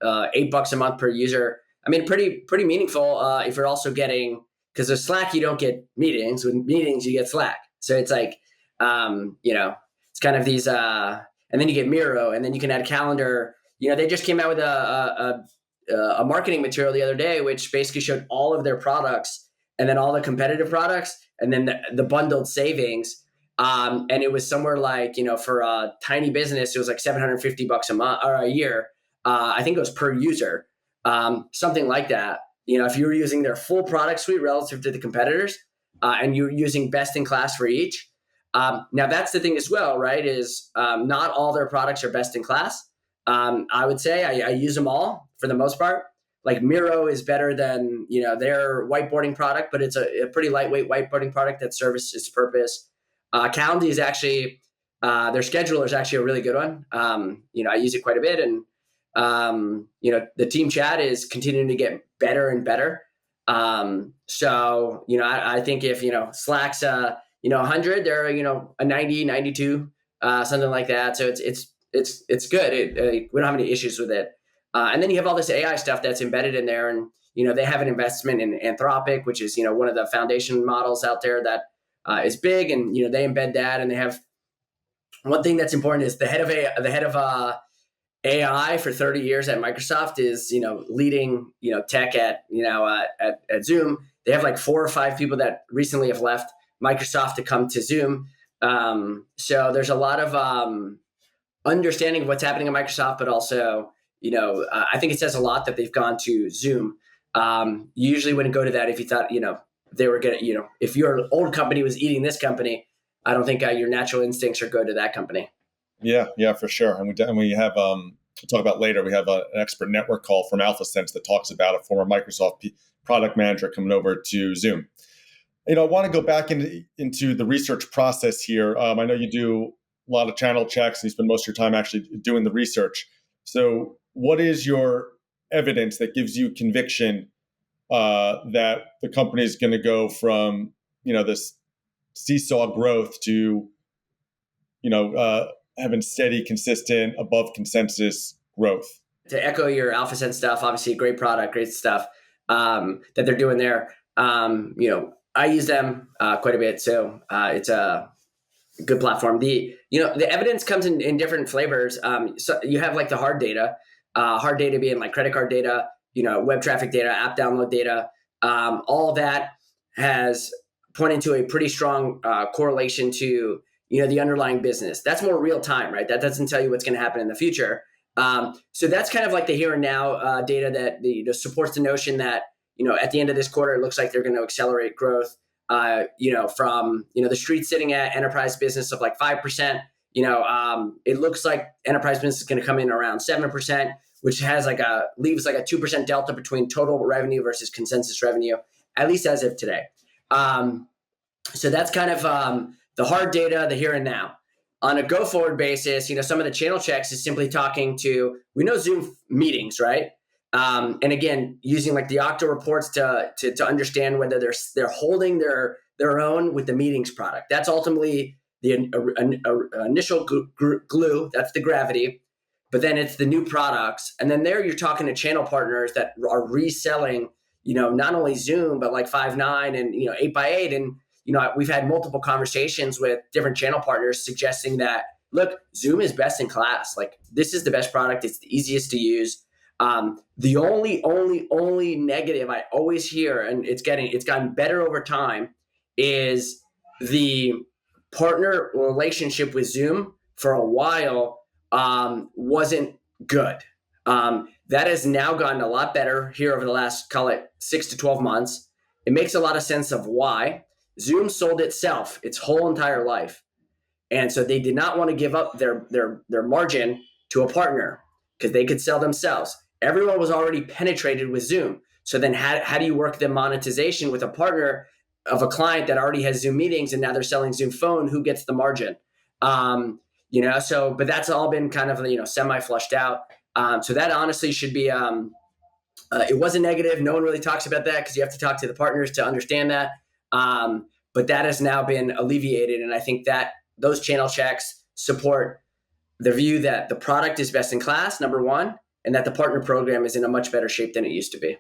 $8 a month per user. I mean, pretty meaningful if you're also getting, because with Slack, you don't get meetings. With meetings, you get Slack. So it's like, it's kind of these, and then you get Miro, and then you can add calendar. They just came out with a marketing material the other day, which basically showed all of their products and then all the competitive products and then the bundled savings. And it was somewhere like, for a tiny business, it was like $750 a month or a year. I think it was per user, something like that. If you were using their full product suite relative to the competitors, and you're using best in class for each. Now that's the thing as well, right? Is not all their products are best in class. I would say I use them all for the most part. Like Miro is better than their whiteboarding product, but it's a pretty lightweight whiteboarding product that serves its purpose. Calendly is actually their scheduler is actually a really good one. I use it quite a bit, and the team chat is continuing to get better and better. So I think if Slack's 100, they're a 90, 92, something like that. So it's good. We don't have any issues with it. And then you have all this AI stuff that's embedded in there, and they have an investment in Anthropic, which is one of the foundation models out there that is big, and they embed that, and they have one thing that's important is the head of AI for 30 years at Microsoft is leading tech at Zoom. They have like 4 or 5 people that recently have left Microsoft to come to Zoom. So there's a lot of understanding of what's happening at Microsoft, but also I think it says a lot that they've gone to Zoom. You usually wouldn't go to that if you thought they were gonna if your old company was eating this company. I don't think your natural instincts are go to that company. Yeah, for sure. And we have, we'll talk about later, we have an expert network call from AlphaSense that talks about a former Microsoft product manager coming over to Zoom. I want to go back into the research process here. I know you do a lot of channel checks, and you spend most of your time actually doing the research. So what is your evidence that gives you conviction that the company is going to go from, this seesaw growth to, having steady, consistent, above consensus growth? To echo your AlphaSense stuff, obviously great product, great stuff that they're doing there. I use them quite a bit, so it's a good platform. The evidence comes in different flavors. So you have like the hard data being like credit card data, web traffic data, app download data. All of that has pointed to a pretty strong correlation to the underlying business. That's more real time, right? That doesn't tell you what's going to happen in the future. So that's kind of like the here and now data that supports the notion that at the end of this quarter, it looks like they're going to accelerate growth. From the street sitting at enterprise business of like 5%. It looks like enterprise business is going to come in around 7%, which has leaves like a 2% delta between total revenue versus consensus revenue, at least as of today. So that's kind of the hard data, the here and now. On a go forward basis, some of the channel checks is simply talking to, we know Zoom meetings, right? And again, using like the Okta reports to understand whether they're holding their own with the meetings product. That's ultimately the initial glue. That's the gravity. But then it's the new products. And then there you're talking to channel partners that are reselling, not only Zoom, but like Five9 and, 8x8. And, we've had multiple conversations with different channel partners suggesting that, look, Zoom is best in class. Like, this is the best product. It's the easiest to use. The only negative I always hear, and it's gotten better over time, is the partner relationship with Zoom for a while wasn't good. That has now gotten a lot better here over the last, call it 6 to 12 months. It makes a lot of sense of why. Zoom sold itself its whole entire life. And so they did not want to give up their margin to a partner because they could sell themselves. Everyone was already penetrated with Zoom. So then how do you work the monetization with a partner of a client that already has Zoom meetings and now they're selling Zoom phone? Who gets the margin? But that's all been kind of, semi flushed out. So that honestly should be, it was a negative. No one really talks about that because you have to talk to the partners to understand that. But that has now been alleviated. And I think that those channel checks support the view that the product is best in class, number one, and that the partner program is in a much better shape than it used to be.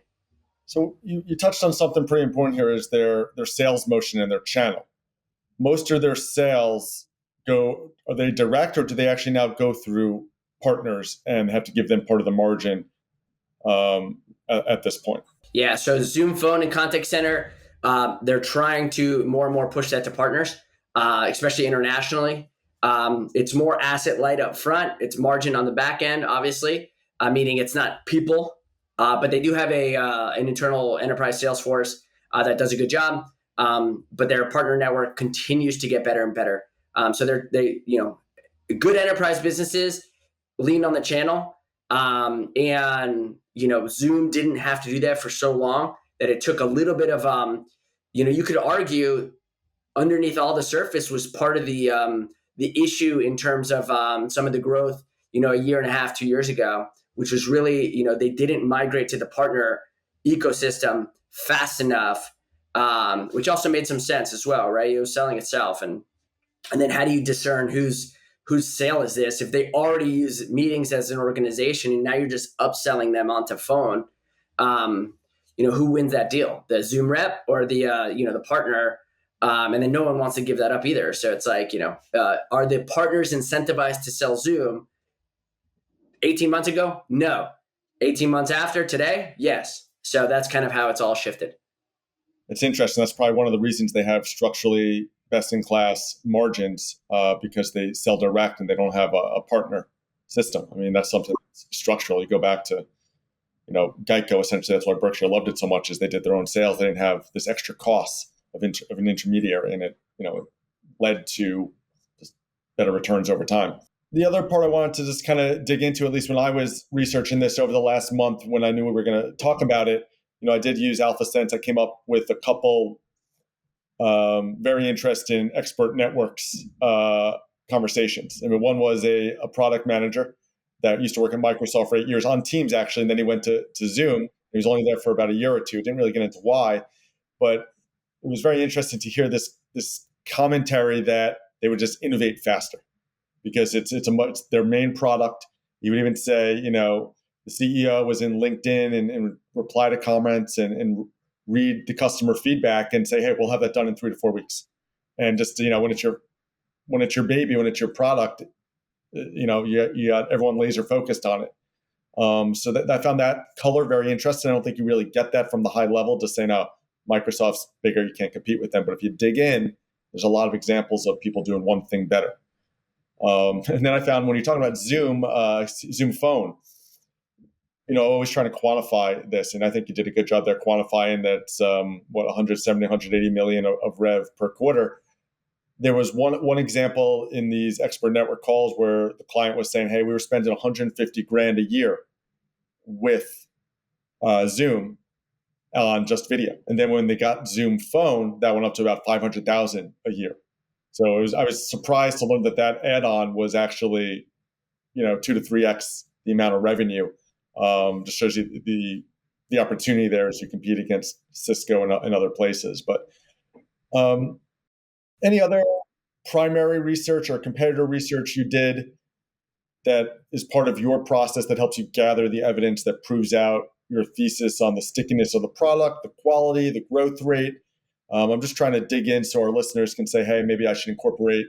So you touched on something pretty important here is their sales motion and their channel. Most of their sales are they direct or do they actually now go through partners and have to give them part of the margin at this point? Yeah, so Zoom Phone and Contact Center, they're trying to more and more push that to partners, especially internationally. It's more asset light up front. It's margin on the back end, obviously, meaning it's not people, but they do have an internal enterprise sales force that does a good job. But their partner network continues to get better and better. So they good enterprise businesses lean on the channel, and Zoom didn't have to do that for so long that it took a little bit of you could argue underneath all the surface was part of the issue in terms of some of the growth a year and a half, 2 years ago, which was really they didn't migrate to the partner ecosystem fast enough, which also made some sense as well, right? It was selling itself, and then how do you discern whose sale is this if they already use meetings as an organization and now you're just upselling them onto phone? Who wins that deal, the Zoom rep or the the partner? And then no one wants to give that up either. So it's like, are the partners incentivized to sell Zoom 18 months ago? No. 18 months after today? Yes. So that's kind of how it's all shifted. It's interesting. That's probably one of the reasons they have structurally best-in-class margins because they sell direct and they don't have a partner system. I mean, that's something that's structural. You go back to, Geico, essentially, that's why Berkshire loved it so much is they did their own sales. They didn't have this extra cost of an intermediary, and it led to just better returns over time. The other part I wanted to just kind of dig into, at least when I was researching this over the last month, when I knew we were going to talk about it, I did use AlphaSense. I came up with a couple very interesting expert networks conversations. I mean, one was a product manager that used to work at Microsoft for 8 years on Teams, actually, and then he went to Zoom. He was only there for about a year or two. Didn't really get into why, but it was very interesting to hear this commentary that they would just innovate faster because it's their main product. He would even say, the CEO was in LinkedIn and reply to comments and read the customer feedback and say, hey, we'll have that done in 3 to 4 weeks. And just, when it's your baby, when it's your product, you got everyone laser focused on it. So that I found that color very interesting. I don't think you really get that from the high level to say, no, Microsoft's bigger, you can't compete with them. But if you dig in, there's a lot of examples of people doing one thing better. And then I found when you're talking about Zoom Phone, always trying to quantify this. And I think you did a good job there quantifying that, 170, 180 million of rev per quarter. There was one example in these expert network calls where the client was saying, hey, we were spending 150 grand a year with Zoom on just video. And then when they got Zoom Phone, that went up to about 500,000 a year. So I was surprised to learn that add-on was actually, 2 to 3x the amount of revenue. Just shows you the opportunity there as you compete against Cisco and other places. But any other primary research or competitor research you did that is part of your process that helps you gather the evidence that proves out your thesis on the stickiness of the product, the quality, the growth rate? I'm just trying to dig in so our listeners can say, hey, maybe I should incorporate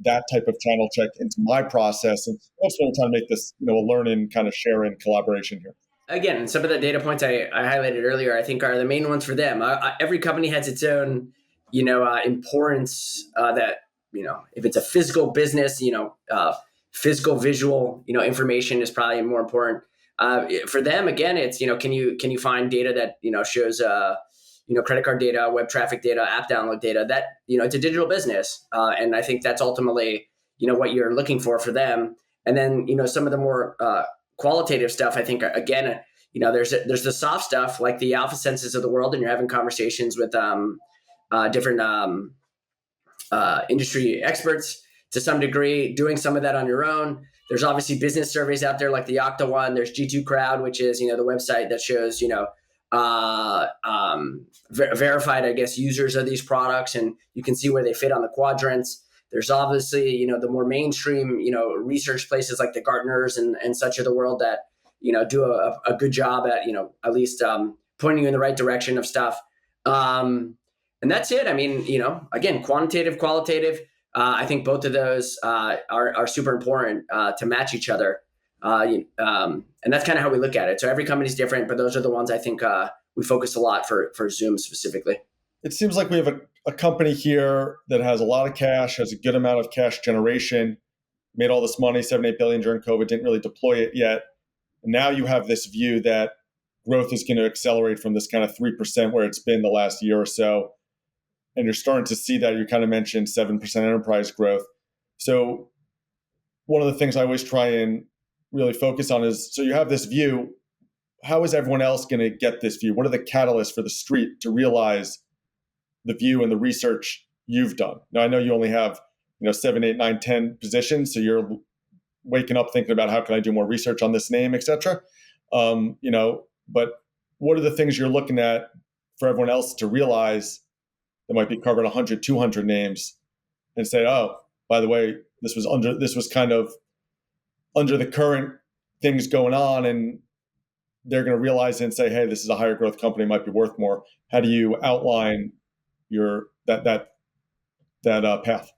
that type of channel check into my process. And also trying to make this, a learning kind of share and collaboration here. Again, some of the data points I highlighted earlier, I think are the main ones for them. Every company has its own, importance that, if it's a physical business, physical visual, information is probably more important. For them, again, it's, can you find data that, shows, credit card data, web traffic data, app download data that, it's a digital business. And I think that's ultimately, what you're looking for them. And then, some of the more qualitative stuff, I think, again, there's the soft stuff like the alpha senses of the world, and you're having conversations with different industry experts to some degree, doing some of that on your own. There's obviously business surveys out there like the Okta one. There's G2 Crowd, which is, the website that shows, verified, I guess, users of these products, and you can see where they fit on the quadrants. There's obviously, the more mainstream, research places like the Gartners and such of the world that, do a good job at, at least pointing you in the right direction of stuff. And that's it. I mean, again, quantitative, qualitative. I think both of those are super important to match each other. And that's kind of how we look at it. So every company's different, but those are the ones I think we focus a lot for Zoom specifically. It seems like we have a company here that has a lot of cash, has a good amount of cash generation, made all this money, 7-8 billion during COVID, didn't really deploy it yet. And now you have this view that growth is going to accelerate from this kind of 3% where it's been the last year or so. And you're starting to see that. You kind of mentioned 7% enterprise growth. So one of the things I always try and really focus on is, so you have this view, how is everyone else going to get this view? What are the catalysts for the street to realize the view and the research you've done? Now, I know you only have 7, 8, 9, 10 positions, so you're waking up thinking about how can I do more research on this name, et cetera. But what are the things you're looking at for everyone else to realize that might be covered 100, 200 names and say, oh, by the way, this was kind of under the current things going on, and they're going to realize it and say, hey, this is a higher growth company, might be worth more. How do you outline that path?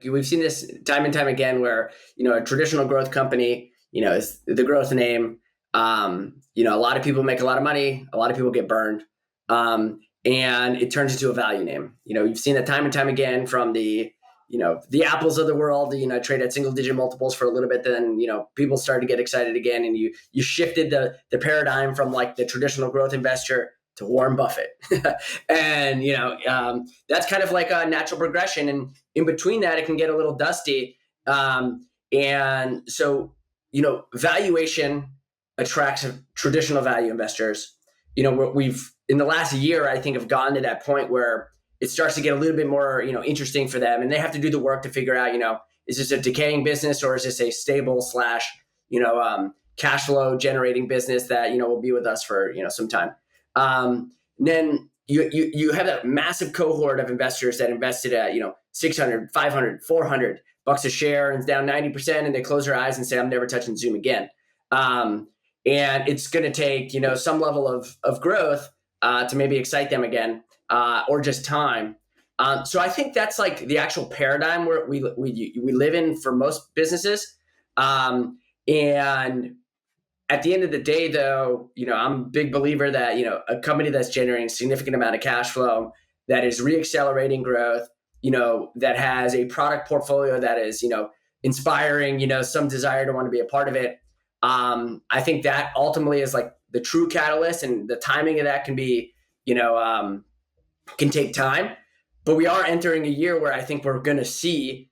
We've seen this time and time again where, a traditional growth company, is the growth name. A lot of people make a lot of money. A lot of people get burned. And it turns into a value name. You've seen that time and time again from the Apples of the world, trade at single digit multiples for a little bit. Then, people started to get excited again, and you shifted the paradigm from like the traditional growth investor to Warren Buffett. And, that's kind of like a natural progression. And in between that, it can get a little dusty. And so, valuation attracts traditional value investors. We've, in the last year, I think have gotten to that point where it starts to get a little bit more, interesting for them. And they have to do the work to figure out, is this a decaying business or is this a stable / cash flow generating business that, will be with us for, some time. Then you have that massive cohort of investors that invested at, 600, 500, 400 bucks a share and it's down 90%, and they close their eyes and say, I'm never touching Zoom again. And it's going to take, some level of growth to maybe excite them again, or just time. So I think that's like the actual paradigm where we live in for most businesses. And at the end of the day, though, I'm a big believer that, a company that's generating a significant amount of cash flow, that is reaccelerating growth, that has a product portfolio that is, inspiring, some desire to want to be a part of it. I think that ultimately is like the true catalyst, and the timing of that can be, can take time. But we are entering a year where I think we're going to see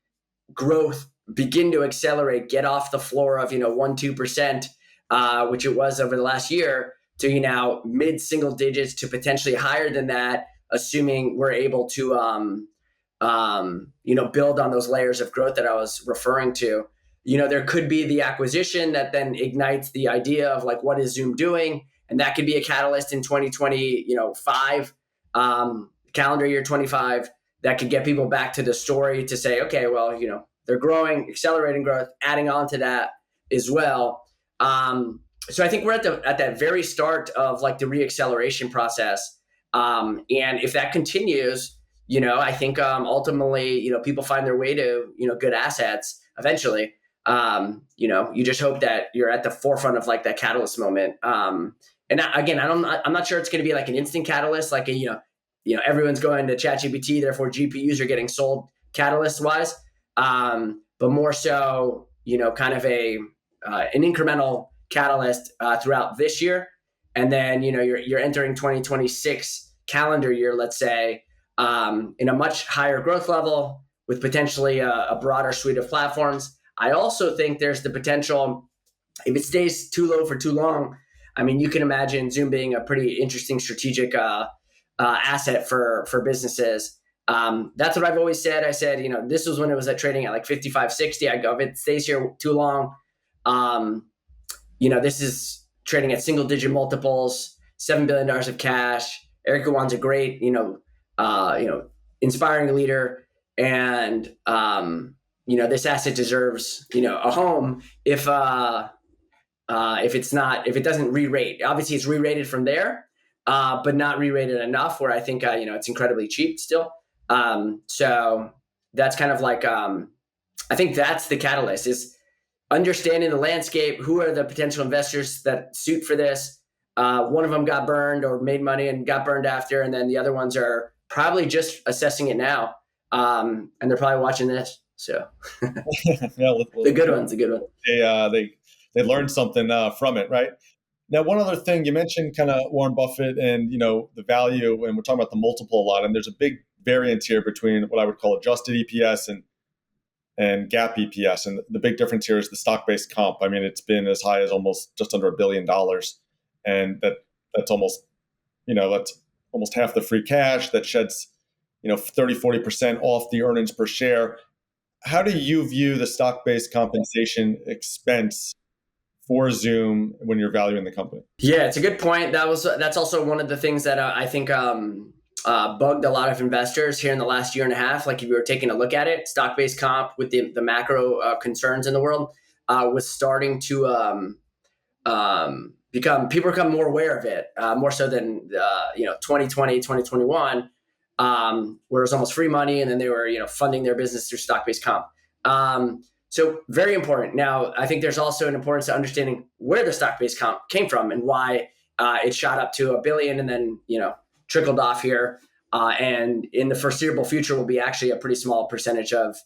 growth begin to accelerate, get off the floor of, 1-2%, which it was over the last year, to, mid single digits to potentially higher than that, assuming we're able to build on those layers of growth that I was referring to. There could be the acquisition that then ignites the idea of like, what is Zoom doing? And that could be a catalyst in 2025, calendar year 25, that could get people back to the story to say, okay, well, they're growing, accelerating growth, adding on to that as well. So I think we're at that very start of like the reacceleration process. And if that continues, I think ultimately, people find their way to, good assets eventually. You just hope that you're at the forefront of like that catalyst moment. Again, I'm not sure it's going to be like an instant catalyst, like everyone's going to ChatGPT, therefore GPUs are getting sold catalyst wise. But more so, kind of an incremental catalyst throughout this year. And then, you're entering 2026 calendar year, let's say, in a much higher growth level with potentially a broader suite of platforms. I also think there's the potential, if it stays too low for too long, I mean, you can imagine Zoom being a pretty interesting strategic asset for businesses. That's what I've always said. I said, this was when it was trading at like 55, 60. I go, if it stays here too long, this is trading at single digit multiples, $7 billion of cash. Eric Yuan's a great, inspiring leader. And, this asset deserves, a home if it doesn't re-rate. Obviously it's re-rated from there, but not re-rated enough where I think, it's incredibly cheap still. So that's kind of like, I think that's the catalyst, is understanding the landscape. Who are the potential investors that suit for this? One of them got burned or made money and got burned after. And then the other ones are probably just assessing it now. And they're probably watching this. So the good ones. They learned something from it, right? Now, one other thing, you mentioned kind of Warren Buffett and, the value, and we're talking about the multiple a lot. And there's a big variance here between what I would call adjusted EPS and GAAP EPS. And the big difference here is the stock-based comp. I mean, it's been as high as almost just under $1 billion. And that's almost, that's almost half the free cash that sheds, 30-40% off the earnings per share. How do you view the stock-based compensation expense for Zoom when you're valuing the company? Yeah, it's a good point. That's also one of the things that I think bugged a lot of investors here in the last year and a half. Like if you were taking a look at it, stock-based comp with the macro concerns in the world was starting to become more aware of it, more so than 2020, 2021. Where it was almost free money, and then they were, funding their business through stock-based comp. So very important. Now, I think there's also an importance to understanding where the stock-based comp came from and why it shot up to $1 billion and then, trickled off here. And in the foreseeable future will be actually a pretty small percentage of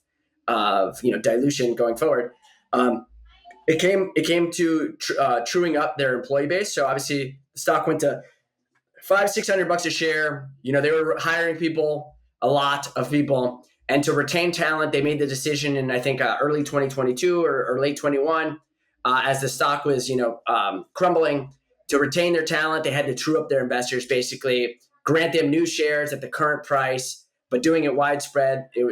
dilution going forward. It came to truing up their employee base. So obviously the stock went to $500-600 a share. They were hiring people, a lot of people, and to retain talent, they made the decision in, I think, early 2022 or late 21, as the stock was, crumbling. To retain their talent, they had to true up their investors, basically grant them new shares at the current price, but doing it widespread. It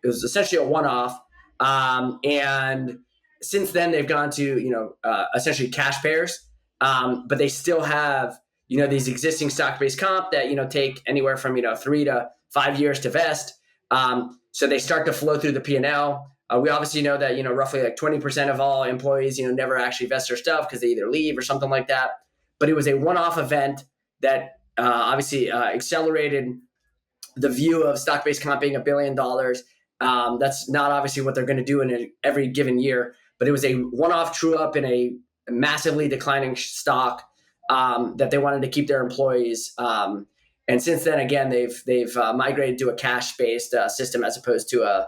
was essentially a one-off. And since then, they've gone to, essentially cash payers, but they still have these existing stock-based comp that, take anywhere from, 3 to 5 years to vest. So they start to flow through the P&L. We obviously know that, roughly like 20% of all employees, never actually vest their stuff because they either leave or something like that. But it was a one-off event that obviously accelerated the view of stock-based comp being $1 billion. That's not obviously what they're going to do in every given year, but it was a one-off true-up in a massively declining stock that they wanted to keep their employees. And since then, again, they've migrated to a cash-based system as opposed to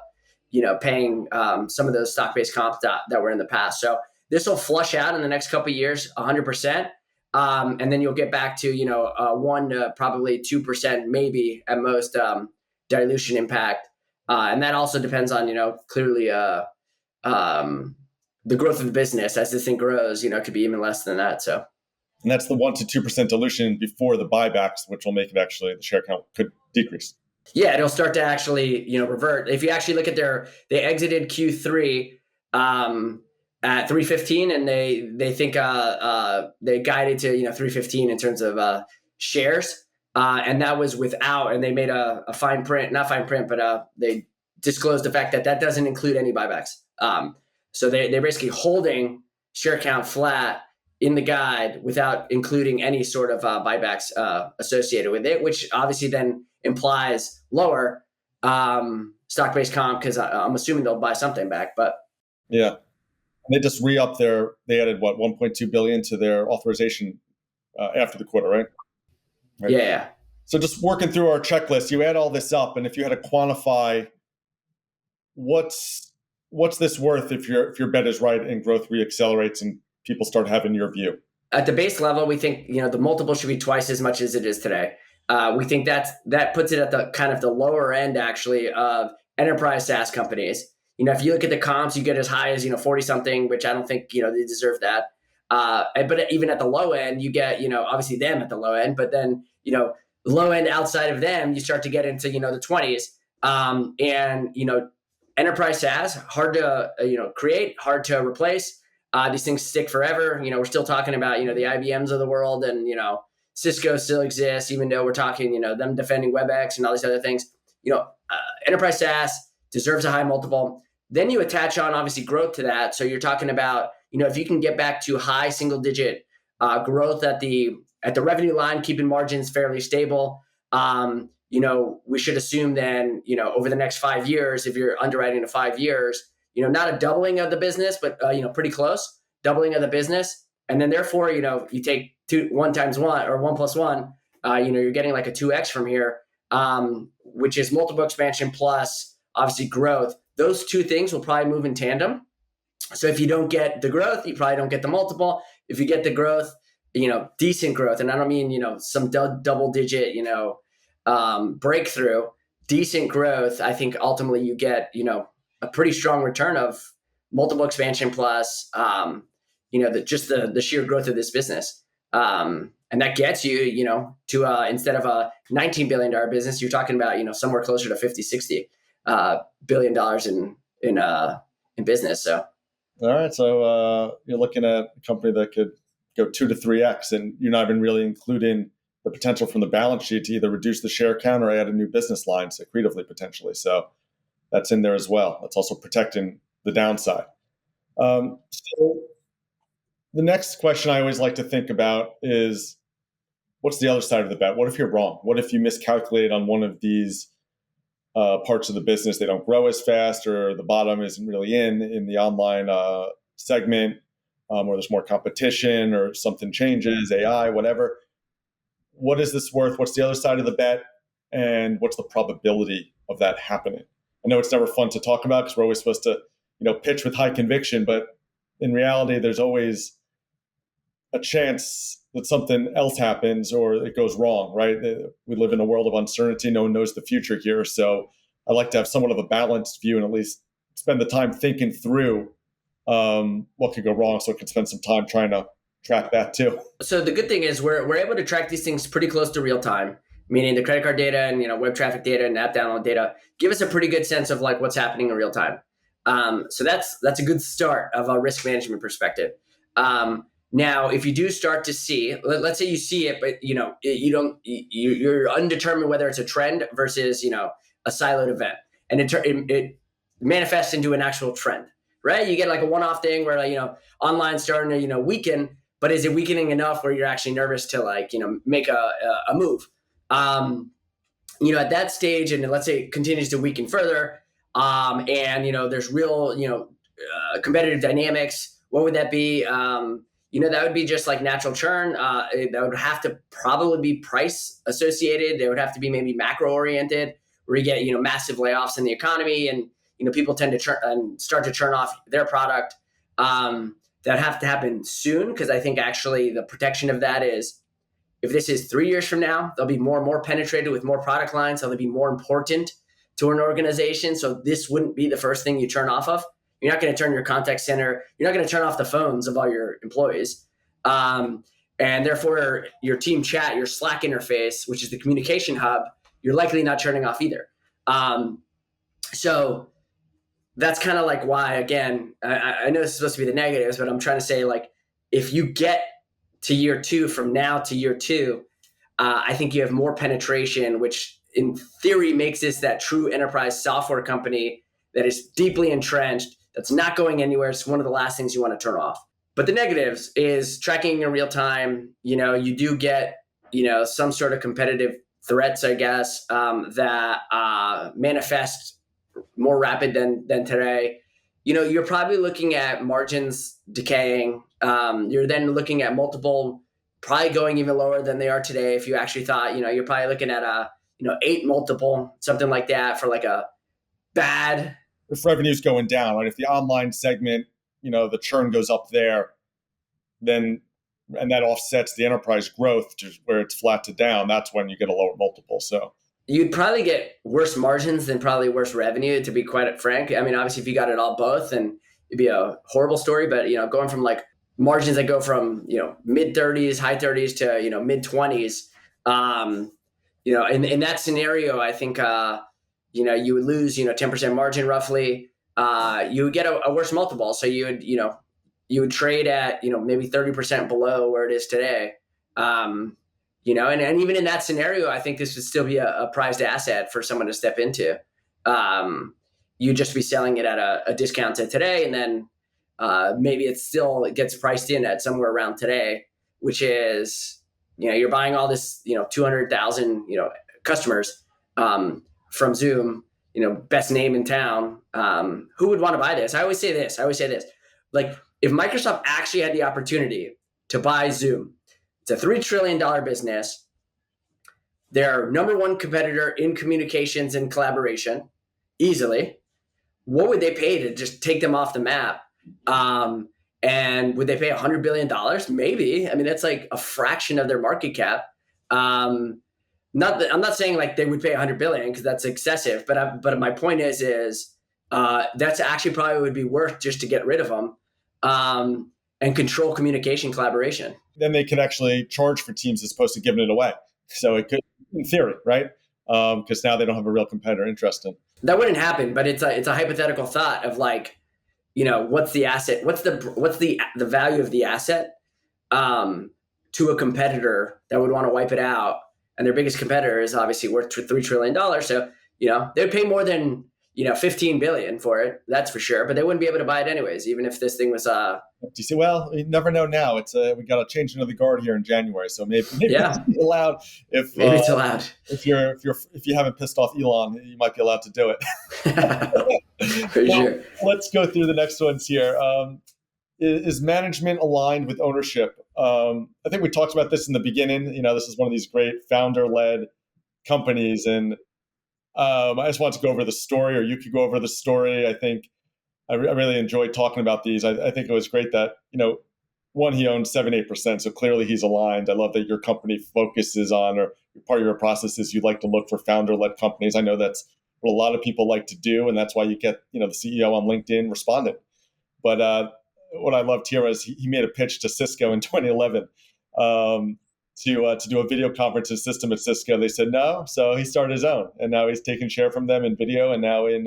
paying some of those stock-based comps that were in the past. So this will flush out in the next couple of years, 100%, and then you'll get back to 1 to probably 2%, maybe at most, dilution impact, and that also depends on clearly the growth of the business. As this thing grows, it could be even less than that. So. And that's the 1 to 2% dilution before the buybacks, which will make it actually, the share count could decrease. Yeah, it'll start to actually, revert. If you actually look at they exited Q3 at 315, and they think they guided to 315 in terms of shares, and that was without, and they made a fine print, not fine print, but they disclosed the fact that that doesn't include any buybacks. So they're basically holding share count flat in the guide without including any sort of buybacks associated with it, which obviously then implies lower stock-based comp, because I'm assuming they'll buy something back. But Yeah. They just re-upped they added what, 1.2 billion to their authorization after the quarter, right? Right. yeah, So just working through our checklist, you add all this up, and if you had to quantify what's this worth if your bet is right and growth reaccelerates and people start having your view. at the base level, we think the multiple should be twice as much as it is today. We think that puts it at the kind of the lower end actually of enterprise SaaS companies. If you look at the comps, you get as high as 40 something, which I don't think they deserve that. But even at the low end, you get obviously them at the low end, but then low end outside of them, you start to get into the 20s. And enterprise SaaS, hard to create, hard to replace. These things stick forever. We're still talking about the IBMs of the world, and Cisco still exists, even though we're talking them defending WebEx and all these other things. Enterprise SaaS deserves a high multiple. Then you attach on obviously growth to that. So you're talking about if you can get back to high single digit growth at the revenue line, keeping margins fairly stable. We should assume then, over the next 5 years, if you're underwriting to 5 years, not a doubling of the business, but, pretty close doubling of the business. And then therefore, you take 1 times 1 or 1 plus 1, you're getting like a 2X from here, which is multiple expansion plus obviously growth. Those two things will probably move in tandem. So if you don't get the growth, you probably don't get the multiple. If you get the growth, decent growth, and I don't mean, some double digit, breakthrough, decent growth, I think ultimately you get, a pretty strong return of multiple expansion plus, just the sheer growth of this business. And that gets you, to instead of a $19 billion business, you're talking about, somewhere closer to 50, 60 billion dollars in business. So, all right. So you're looking at a company that could go 2 to 3x, and you're not even really including the potential from the balance sheet to either reduce the share count or add a new business line accretively potentially. So that's in there as well. That's also protecting the downside. So the next question I always like to think about is, what's the other side of the bet? What if you're wrong? What if you miscalculate on one of these parts of the business? They don't grow as fast, or the bottom isn't really in the online segment, or there's more competition, or something changes, AI, whatever. What is this worth? What's the other side of the bet? And what's the probability of that happening? I know it's never fun to talk about because we're always supposed to, pitch with high conviction, but in reality, there's always a chance that something else happens or it goes wrong, right? We live in a world of uncertainty. No one knows the future here. So I like to have somewhat of a balanced view and at least spend the time thinking through what could go wrong, so I can spend some time trying to track that too. So the good thing is we're able to track these things pretty close to real time, meaning the credit card data and web traffic data and app download data give us a pretty good sense of like what's happening in real time. So that's a good start of a risk management perspective. Now, if you do start to see, let's say you see it, but you're undetermined whether it's a trend versus a siloed event, and it manifests into an actual trend, right? You get like a one-off thing where online starting to weaken, but is it weakening enough where you're actually nervous to make a move? At that stage, and let's say it continues to weaken further, and there's real competitive dynamics. What would that be? That would be just like natural churn. That would have to probably be price associated. There would have to be maybe macro oriented, where you get massive layoffs in the economy, and people tend to start to churn off their product. That have to happen soon, because I think actually the protection of that is, if this is 3 years from now, they'll be more and more penetrated with more product lines. So they'll be more important to an organization. So this wouldn't be the first thing you turn off of. You're not going to turn your contact center. You're not going to turn off the phones of all your employees. And therefore, your team chat, your Slack interface, which is the communication hub, you're likely not churning off either. So that's kind of like why, again, I know this is supposed to be the negatives, but I'm trying to say, like, if you get to year 2 from now to year 2, I think you have more penetration, which in theory makes this that true enterprise software company that is deeply entrenched, that's not going anywhere. It's one of the last things you want to turn off. But the negatives is tracking in real time. You do get, some sort of competitive threats, I guess, that manifest more rapid than today. You're probably looking at margins decaying. You're then looking at multiple probably going even lower than they are today. If you actually thought, you're probably looking at a 8 multiple, something like that, for like a bad. If revenue's going down, right? If the online segment, the churn goes up there, then, and that offsets the enterprise growth to where it's flat to down, that's when you get a lower multiple. So you'd probably get worse margins than probably worse revenue, to be quite frank. I mean, obviously, if you got it all both, then it'd be a horrible story. But going from like margins that go from mid 30s, high 30s to mid 20s, in that scenario, I think you would lose 10% margin roughly. You would get a worse multiple, so you would trade at maybe 30% below where it is today. And even in that scenario, I think this would still be a prized asset for someone to step into. You'd just be selling it at a discount to today, and then maybe it gets priced in at somewhere around today, which is, you're buying all this, 200,000, customers from Zoom, best name in town. Who would want to buy this? I always say this. Like, if Microsoft actually had the opportunity to buy Zoom, it's a $3 trillion business. They're number one competitor in communications and collaboration, easily. What would they pay to just take them off the map? And would they pay $100 billion? Maybe. I mean, that's like a fraction of their market cap. I'm not saying like they would pay $100 billion, because that's excessive. But my point is that's actually probably would be worth just to get rid of them and control communication collaboration. Then they could actually charge for Teams as opposed to giving it away. So it could, in theory, right? Because now they don't have a real competitor interested. That wouldn't happen, but it's a hypothetical thought of like, what's the asset? What's the value of the asset to a competitor that would want to wipe it out? And their biggest competitor is obviously worth $3 trillion. So, they'd pay more than, 15 billion for it. That's for sure. But they wouldn't be able to buy it anyways, even if this thing was, Do you see? Well, you never know now. It's we got to change into the guard here in January. So maybe yeah. it's allowed. Maybe it's allowed. If you haven't pissed off Elon, you might be allowed to do it. For sure. Let's go through the next ones here. Is management aligned with ownership? I think we talked about this in the beginning. This is one of these great founder-led companies, and I just want to go over the story, or you could go over the story. I think I really enjoyed talking about these. I think it was great that, one, he owns 7-8%. So clearly he's aligned. I love that your company focuses on, or part of your process is you like to look for founder-led companies. I know that's what a lot of people like to do. And that's why you get, the CEO on LinkedIn responding. But what I loved here was he made a pitch to Cisco in 2011 to do a video conferencing system at Cisco. They said no. So he started his own. And now he's taking share from them in video and now in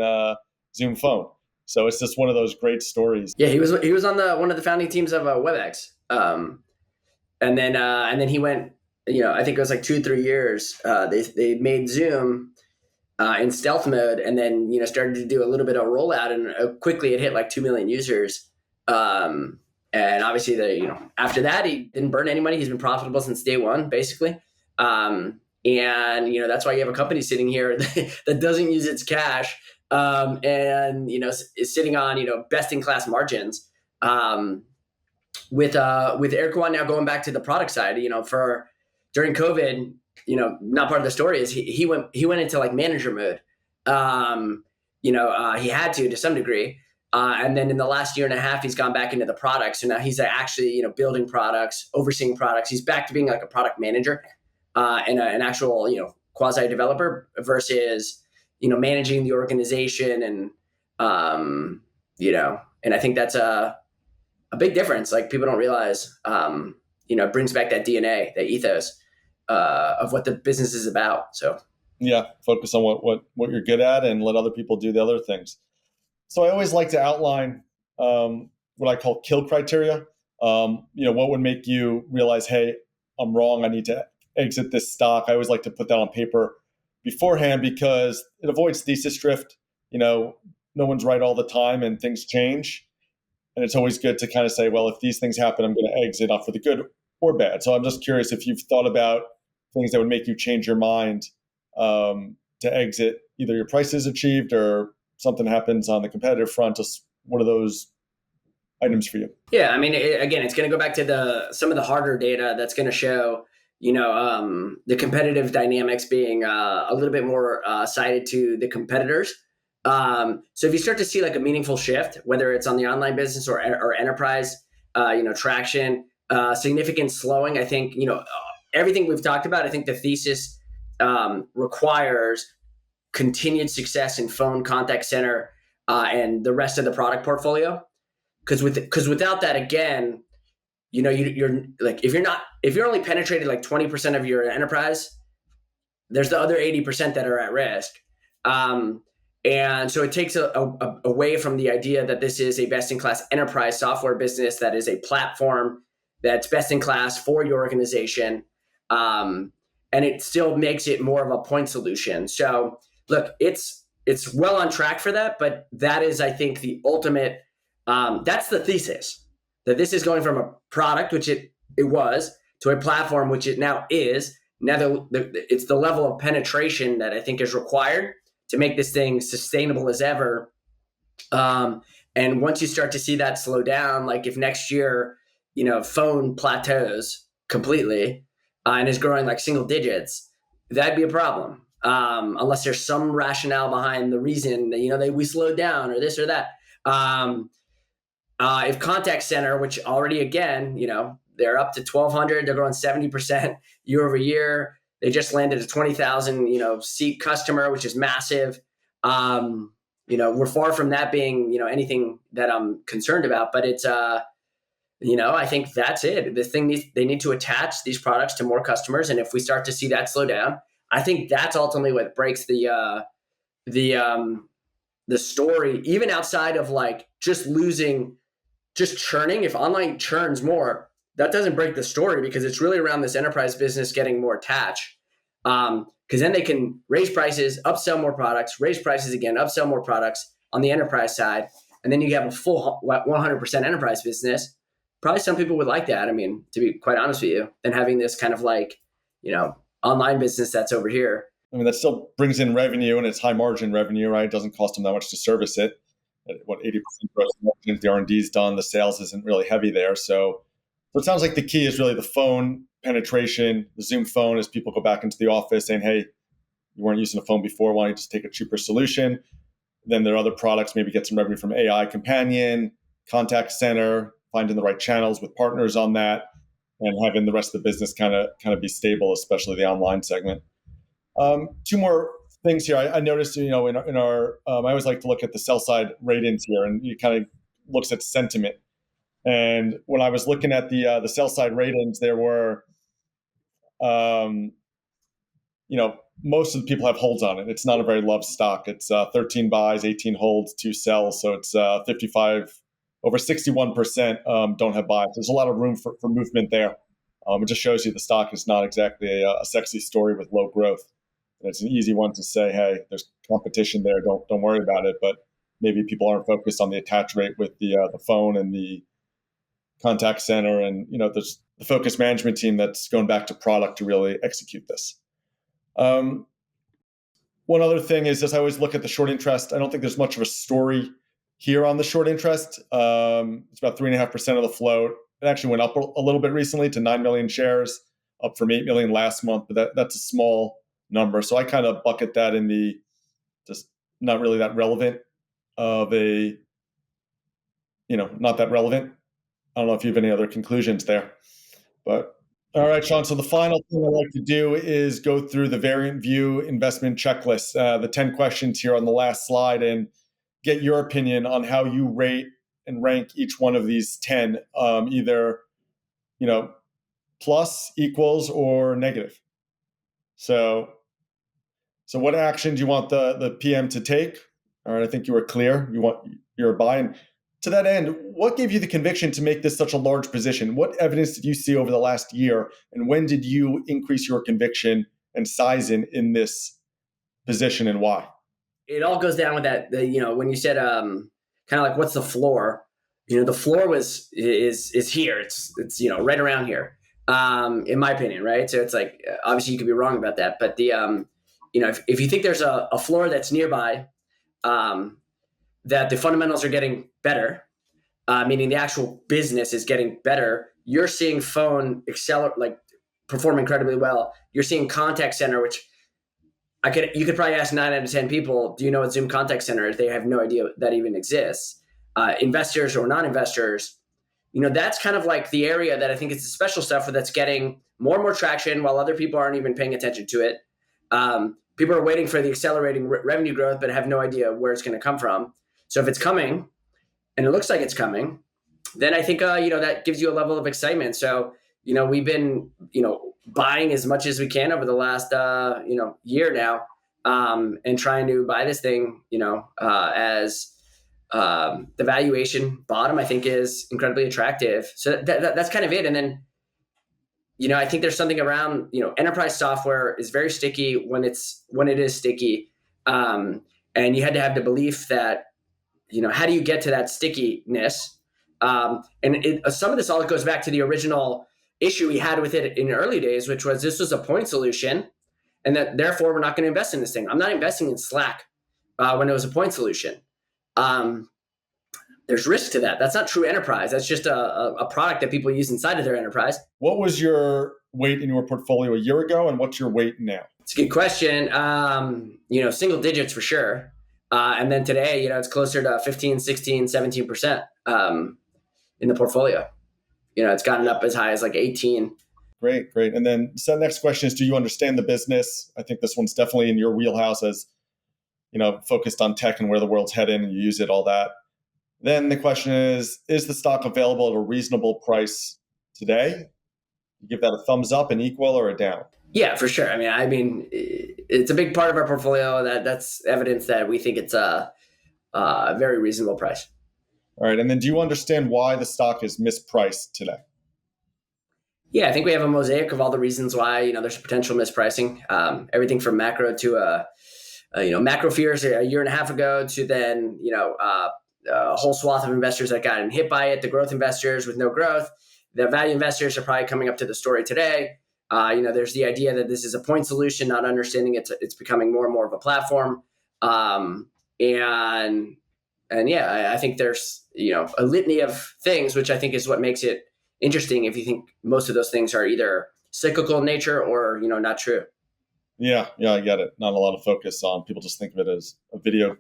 Zoom Phone. So it's just one of those great stories. Yeah, he was on one of the founding teams of WebEx, and then he went. I think it was like 2-3 years. They made Zoom in stealth mode, and then started to do a little bit of rollout, and quickly it hit like 2 million users. And obviously, after that he didn't burn any money. He's been profitable since day one, basically. And that's why you have a company sitting here that doesn't use its cash. Is sitting on, best in class margins, with Eric Kwan now going back to the product side, for during COVID, not part of the story is he went into like manager mode. He had to some degree. And then in the last year and a half, he's gone back into the product. So now he's actually, building products, overseeing products. He's back to being like a product manager, and an actual, quasi developer versus, managing the organization and, and I think that's a big difference. Like people don't realize, it brings back that DNA, that ethos, of what the business is about. So Yeah, focus on what you're good at and let other people do the other things. So I always like to outline what I call kill criteria. What would make you realize, hey, I'm wrong. I need to exit this stock. I always like to put that on paper beforehand because it avoids thesis drift. No one's right all the time and things change. And it's always good to kind of say, well, if these things happen, I'm going to exit off for the good or bad. So I'm just curious if you've thought about things that would make you change your mind to exit, either your price is achieved or something happens on the competitive front. Just what are those items for you? Yeah, I mean, again, it's going to go back to some of the harder data that's going to show, the competitive dynamics being a little bit more sided to the competitors. So if you start to see like a meaningful shift, whether it's on the online business or enterprise, traction, significant slowing, I think, everything we've talked about, I think the thesis requires continued success in phone, contact center, and the rest of the product portfolio. Because without that, again, you're like, if you're only penetrated like 20% of your enterprise, there's the other 80% that are at risk. And so it takes away from the idea that this is a best-in-class enterprise software business that is a platform that's best-in-class for your organization. And it still makes it more of a point solution. So look, it's well on track for that, but that is, I think, the ultimate, that's the thesis, that this is going from a product, which it was, to a platform, which it now is. Now it's the level of penetration that I think is required to make this thing sustainable as ever. And once you start to see that slow down, like if next year, phone plateaus completely and is growing like single digits, that'd be a problem. Unless there's some rationale behind the reason that, we slowed down or this or that. If contact center, which already, again, they're up to 1,200, they're growing 70% year over year. They just landed a 20,000, seat customer, which is massive. We're far from that being, anything that I'm concerned about, but it's, I think that's it. They need to attach these products to more customers. And if we start to see that slow down, I think that's ultimately what breaks the story, even outside of like just churning. If online churns more, that doesn't break the story because it's really around this enterprise business getting more attached. Because then they can raise prices, upsell more products, raise prices again, upsell more products on the enterprise side. And then you have a full 100% enterprise business. Probably some people would like that. I mean, to be quite honest with you, than having this kind of like, online business that's over here. I mean, that still brings in revenue and it's high margin revenue, right? It doesn't cost them that much to service it. At 80% gross margin, the R&D is done, the sales isn't really heavy there. So it sounds like the key is really the phone penetration, the Zoom phone, as people go back into the office saying, hey, you weren't using a phone before, why don't you just take a cheaper solution? Then there are other products, maybe get some revenue from AI companion, contact center, finding the right channels with partners on that, and having the rest of the business kind of be stable, especially the online segment. Two more things here. I noticed, in our I always like to look at the sell side rate-ins here, and it kind of looks at sentiment. And when I was looking at the sell side rate-ins, there were, most of the people have holds on it. It's not a very loved stock. It's 13 buys, 18 holds, 2 sells. So it's 55, over 61% don't have buys. There's a lot of room for movement there. It just shows you the stock is not exactly a sexy story with low growth. And it's an easy one to say, hey, there's competition there. Don't worry about it. But maybe people aren't focused on the attach rate with the phone and the contact center, and there's the focus management team that's going back to product to really execute this. One other thing is, as I always look at the short interest, I don't think there's much of a story here on the short interest. It's about 3.5% of the float. It actually went up a little bit recently to 9 million shares, up from 8 million last month, but that's a small number. So I kind of bucket that in the just not really that relevant of a, not that relevant. I don't know if you have any other conclusions there, but all right, Sean. So the final thing I like to do is go through the variant view investment checklist, the 10 questions here on the last slide, and get your opinion on how you rate and rank each one of these 10, either, plus, equals, or negative. So So what action do you want the PM to take? All right, I think you were clear. You want your buy. And to that end, what gave you the conviction to make this such a large position? What evidence did you see over the last year? And when did you increase your conviction and size in this position, and why? It all goes down with that, when you said kind of like what's the floor? The floor is here. It's right around here, in my opinion, right? So it's like, obviously you could be wrong about that, but if you think there's a floor that's nearby, that the fundamentals are getting better, meaning the actual business is getting better, you're seeing phone perform incredibly well. You're seeing contact center, which you could probably ask 9 out of 10 people, do you know what Zoom contact center is? They have no idea that even exists. Investors or non-investors, that's kind of like the area that I think is the special stuff that's getting more and more traction while other people aren't even paying attention to it. People are waiting for the accelerating revenue growth, but have no idea where it's going to come from. So if it's coming, and it looks like it's coming, then I think, that gives you a level of excitement. So, we've been, buying as much as we can over the last, year now, and trying to buy this thing, as the valuation bottom, I think, is incredibly attractive. So that's kind of it. And then, I think there's something around, enterprise software is very sticky when it is sticky. And you had to have the belief that, how do you get to that stickiness? And some of this all goes back to the original issue we had with it in the early days, which was this was a point solution, and that therefore we're not going to invest in this thing. I'm not investing in Slack when it was a point solution. There's risk to that. That's not true enterprise. That's just a product that people use inside of their enterprise. What was your weight in your portfolio a year ago, and what's your weight now? It's a good question. Single digits for sure. And then today, it's closer to 15, 16, 17% in the portfolio. It's gotten up as high as like 18. Great. And then so the next question is, do you understand the business? I think this one's definitely in your wheelhouse as, focused on tech and where the world's heading, and you use it, all that. Then the question is the stock available at a reasonable price today? You give that a thumbs up, an equal, or a down? Yeah, for sure. I mean, it's a big part of our portfolio. That's evidence that we think it's a very reasonable price. All right. And then do you understand why the stock is mispriced today? Yeah, I think we have a mosaic of all the reasons why, there's potential mispricing. Everything from macro to, macro fears a year and a half ago to then, a whole swath of investors that got hit by it, the growth investors with no growth. The value investors are probably coming up to the story today. There's the idea that this is a point solution, not understanding it's becoming more and more of a platform. I think there's, a litany of things, which I think is what makes it interesting if you think most of those things are either cyclical in nature or, not true. Yeah, I get it. Not a lot of focus on, people just think of it as a video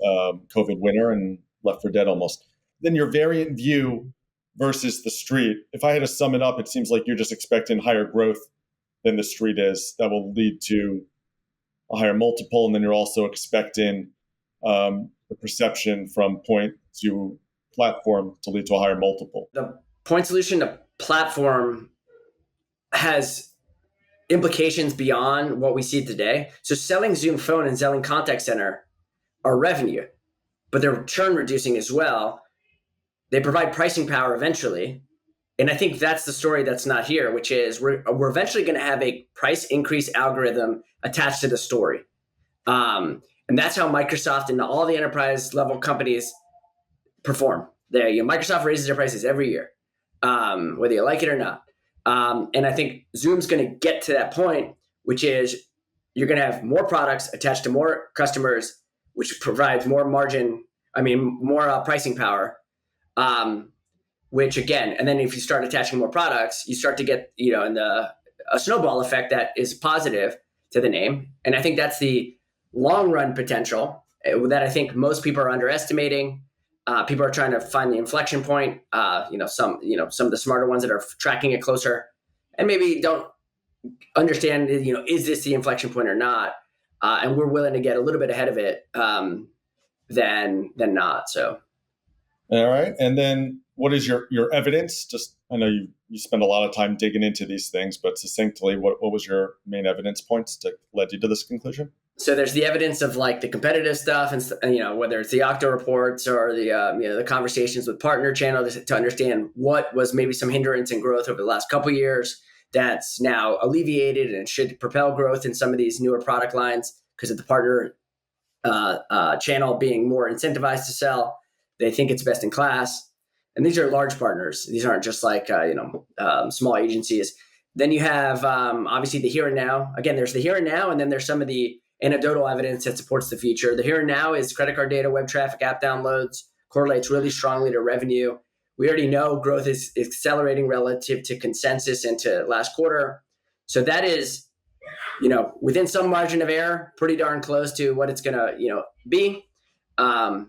COVID winner and left for dead almost. Then your variant view versus the street. If I had to sum it up, it seems like you're just expecting higher growth than the street is. That will lead to a higher multiple. And then you're also expecting the perception from point to platform to lead to a higher multiple. The point solution to platform has implications beyond what we see today. So selling Zoom Phone and selling Contact Center are revenue, but they're churn reducing as well. They provide pricing power eventually. And I think that's the story that's not here, which is we're eventually going to have a price increase algorithm attached to the story. And that's how Microsoft and all the enterprise level companies perform. Microsoft raises their prices every year, whether you like it or not. And I think Zoom's going to get to that point, which is you're going to have more products attached to more customers, which provides more more pricing power. Which again, and then if you start attaching more products, you start to get, a snowball effect that is positive to the name. And I think that's the long run potential that I think most people are underestimating. People are trying to find the inflection point. Some of the smarter ones that are tracking it closer and maybe don't understand, is this the inflection point or not? And we're willing to get a little bit ahead of it than not. So. All right. And then what is your evidence? Just, I know you spend a lot of time digging into these things, but succinctly, what was your main evidence points that led you to this conclusion? So there's the evidence of like the competitive stuff, and whether it's the Octo reports or the conversations with partner channel to understand what was maybe some hindrance in growth over the last couple of years that's now alleviated and should propel growth in some of these newer product lines because of the partner channel being more incentivized to sell. They think it's best in class, and these are large partners. These aren't just like small agencies. Then you have obviously the here and now. Again, there's the here and now, and then there's some of the anecdotal evidence that supports the future. The here and now is credit card data, web traffic, app downloads, correlates really strongly to revenue. We already know growth is accelerating relative to consensus and to last quarter. So that is, within some margin of error, pretty darn close to what it's going to, be. And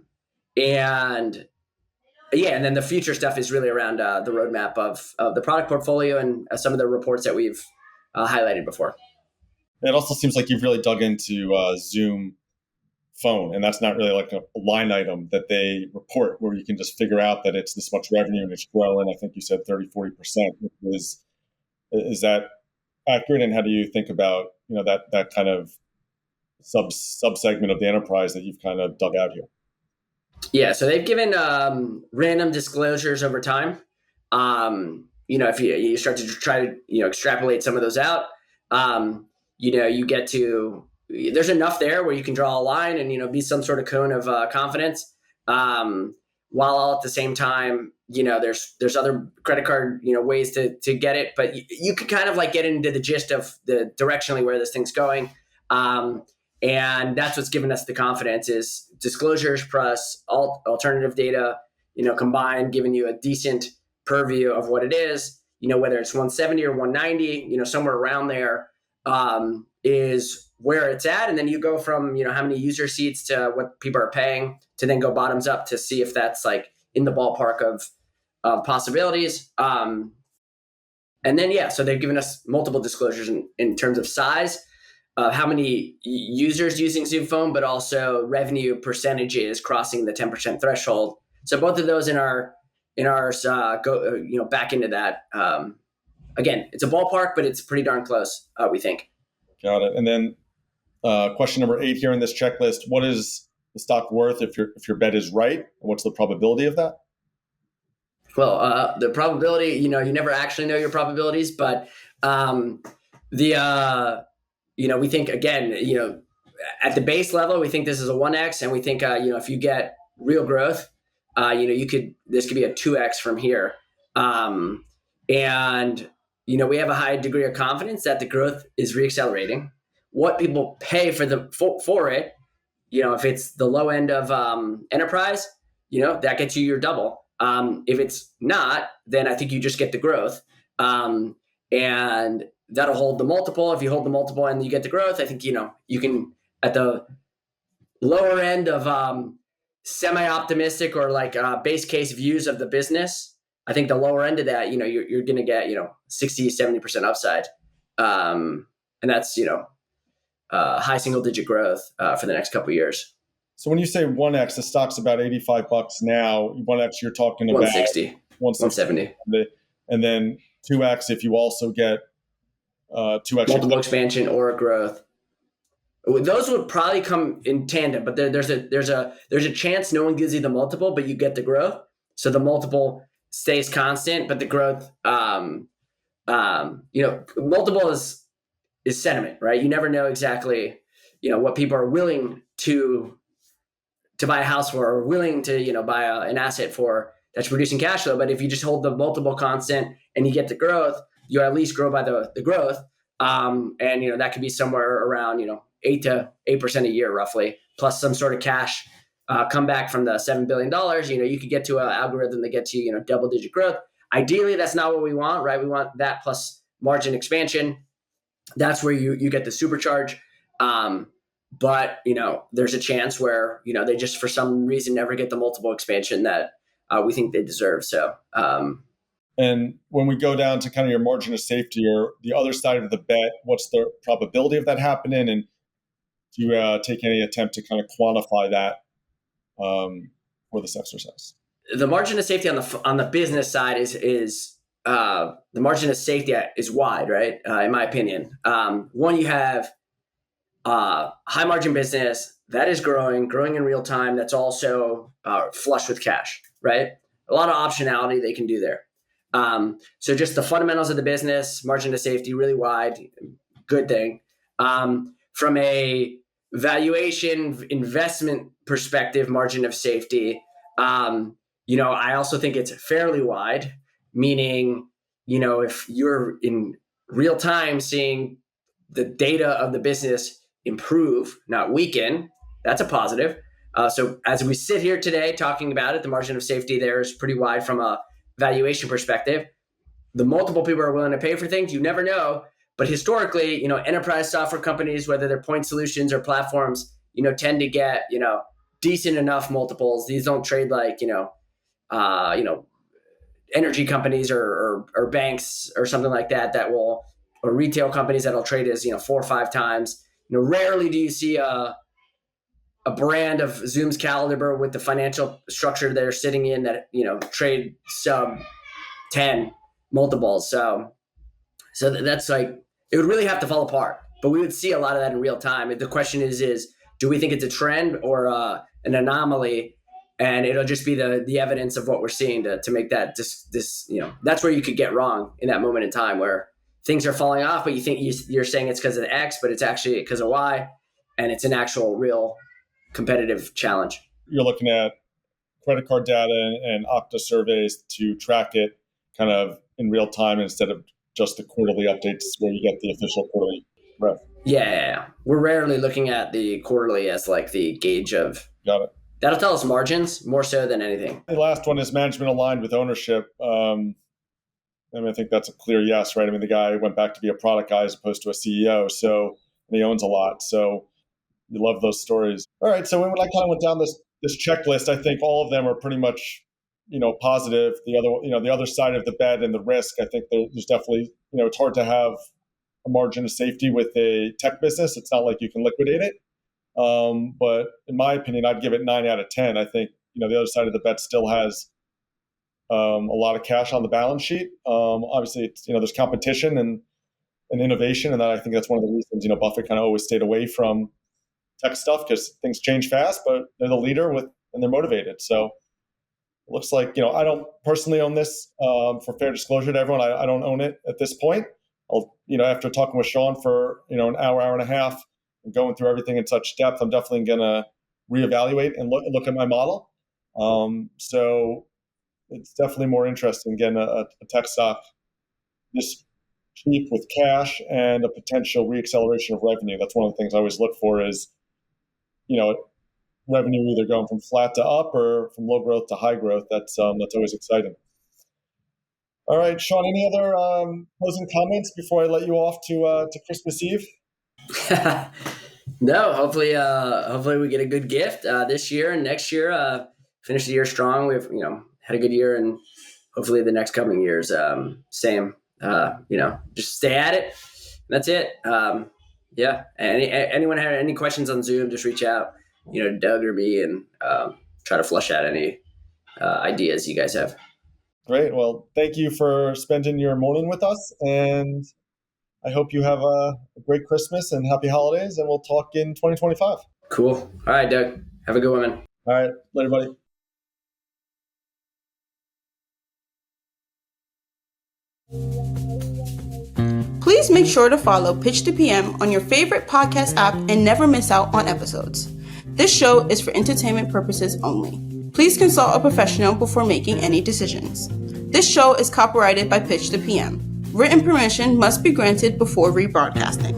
then the future stuff is really around the roadmap of the product portfolio and some of the reports that we've highlighted before. It also seems like you've really dug into Zoom Phone, and that's not really like a line item that they report where you can just figure out that it's this much revenue and it's growing. I think you said 30-40%. Is that accurate? And how do you think about that kind of sub-segment of the enterprise that you've kind of dug out here? Yeah, so they've given random disclosures over time. If you start to try to extrapolate some of those out, you get to, there's enough there where you can draw a line and be some sort of cone of confidence, while all at the same time there's other credit card ways to get it, but you could kind of like get into the gist of the directionally where this thing's going. And that's what's given us the confidence is disclosures plus alternative data, combined, giving you a decent purview of what it is, whether it's 170 or 190, somewhere around there is where it's at. And then you go from, how many user seats to what people are paying to then go bottoms up to see if that's like in the ballpark of possibilities. And then, so they've given us multiple disclosures in terms of size, how many users using Zoom Phone, but also revenue percentages crossing the 10% threshold. So both of those in ours go back into that. Again, it's a ballpark, but it's pretty darn close, we think. Got it. And then question number 8 here in this checklist: what is the stock worth if your bet is right? And what's the probability of that? Well, the probability, you never actually know your probabilities, but we think, again, at the base level, we think this is a 1x, and we think, if you get real growth, this could be a 2x from here. And, we have a high degree of confidence that the growth is reaccelerating. What people pay for it, if it's the low end of enterprise, that gets you your double. If it's not, then I think you just get the growth. And that'll hold the multiple. If you hold the multiple and you get the growth, I think, you can, at the lower end of semi-optimistic or like base case views of the business, I think the lower end of that, you're going to get, 60, 70% upside. And that's, high single digit growth for the next couple of years. So when you say 1x, the stock's about $85 now. 1x, you're talking about 160, 170. And then 2x if you also get 2x multiple expansion or growth. Those would probably come in tandem, but there's a chance no one gives you the multiple, but you get the growth. So the multiple stays constant, but the growth, multiple is sentiment, right? You never know exactly, what people are willing to buy a house for, or willing to, buy an asset for that's producing cash flow. But if you just hold the multiple constant and you get the growth, you at least grow by the growth. And, that could be somewhere around, 8 to 8% a year, roughly, plus some sort of cash come back from the $7 billion. You could get to an algorithm that gets you, double digit growth. Ideally, that's not what we want, right? We want that plus margin expansion. That's where you get the supercharge. But, there's a chance where, they just for some reason never get the multiple expansion that we think they deserve. So, and when we go down to kind of your margin of safety or the other side of the bet, what's the probability of that happening? And do you take any attempt to kind of quantify that for this exercise? The margin of safety on the business side is the margin of safety is wide, right? In my opinion, one, you have high margin business that is growing in real time. That's also flush with cash, right? A lot of optionality they can do there. So just the fundamentals of the business, margin of safety really wide, good thing. From a valuation investment perspective, margin of safety, I also think it's fairly wide, meaning, if you're in real time seeing the data of the business improve, not weaken, that's a positive. So as we sit here today talking about it, the margin of safety there is pretty wide from a valuation perspective. The multiple people are willing to pay for things, you never know. But historically, enterprise software companies, whether they're point solutions or platforms, tend to get, decent enough multiples. These don't trade like, energy companies or banks or something like that will, or retail companies that'll trade as 4 or 5 times. Rarely do you see a brand of Zoom's caliber with the financial structure they're sitting in that trade sub 10 multiples. So that's like, it would really have to fall apart. But we would see a lot of that in real time. The question is do we think it's a trend or an anomaly? And it'll just be the evidence of what we're seeing to make that this that's where you could get wrong in that moment in time where things are falling off, but you think you're saying it's because of X, but it's actually because of Y, and it's an actual real competitive challenge. You're looking at credit card data and Okta surveys to track it kind of in real time instead of just the quarterly updates where you get the official quarterly rev. Yeah. We're rarely looking at the quarterly as like the gauge of. Got it. That'll tell us margins more so than anything. The last one is management aligned with ownership. I think that's a clear yes, right? The guy went back to be a product guy as opposed to a CEO, and he owns a lot. So you love those stories. All right, so when I kind of went down this checklist, I think all of them are pretty much, positive. The other side of the bet and the risk, I think there's definitely, it's hard to have a margin of safety with a tech business. It's not like you can liquidate it. But in my opinion, I'd give it 9 out of 10. I think, the other side of the bet still has a lot of cash on the balance sheet. Obviously, it's, there's competition and innovation, and I think that's one of the reasons, Buffett kind of always stayed away from tech stuff because things change fast, but they're the leader and they're motivated. So it looks like, I don't personally own this. For fair disclosure to everyone, I don't own it at this point. I'll, after talking with Sean for, an hour and a half and going through everything in such depth, I'm definitely going to reevaluate and look at my model. So it's definitely more interesting getting a tech stock this cheap with cash and a potential reacceleration of revenue. That's one of the things I always look for is, revenue either going from flat to up or from low growth to high growth. That's always exciting. All right, Sean, any other closing comments before I let you off to Christmas Eve? No, hopefully we get a good gift this year and next year. Finish the year strong. We've had a good year, and hopefully the next coming years same. Just stay at it. That's it. Yeah. Anyone had any questions on Zoom, just reach out, Doug or me, and try to flush out any ideas you guys have. Great. Well, thank you for spending your morning with us, and I hope you have a great Christmas and happy holidays, and we'll talk in 2025. Cool. All right, Doug. Have a good one, man. All right. Later, buddy. Please make sure to follow Pitch to PM on your favorite podcast app and never miss out on episodes. This show is for entertainment purposes only. Please consult a professional before making any decisions. This show is copyrighted by Pitch to PM. Written permission must be granted before rebroadcasting.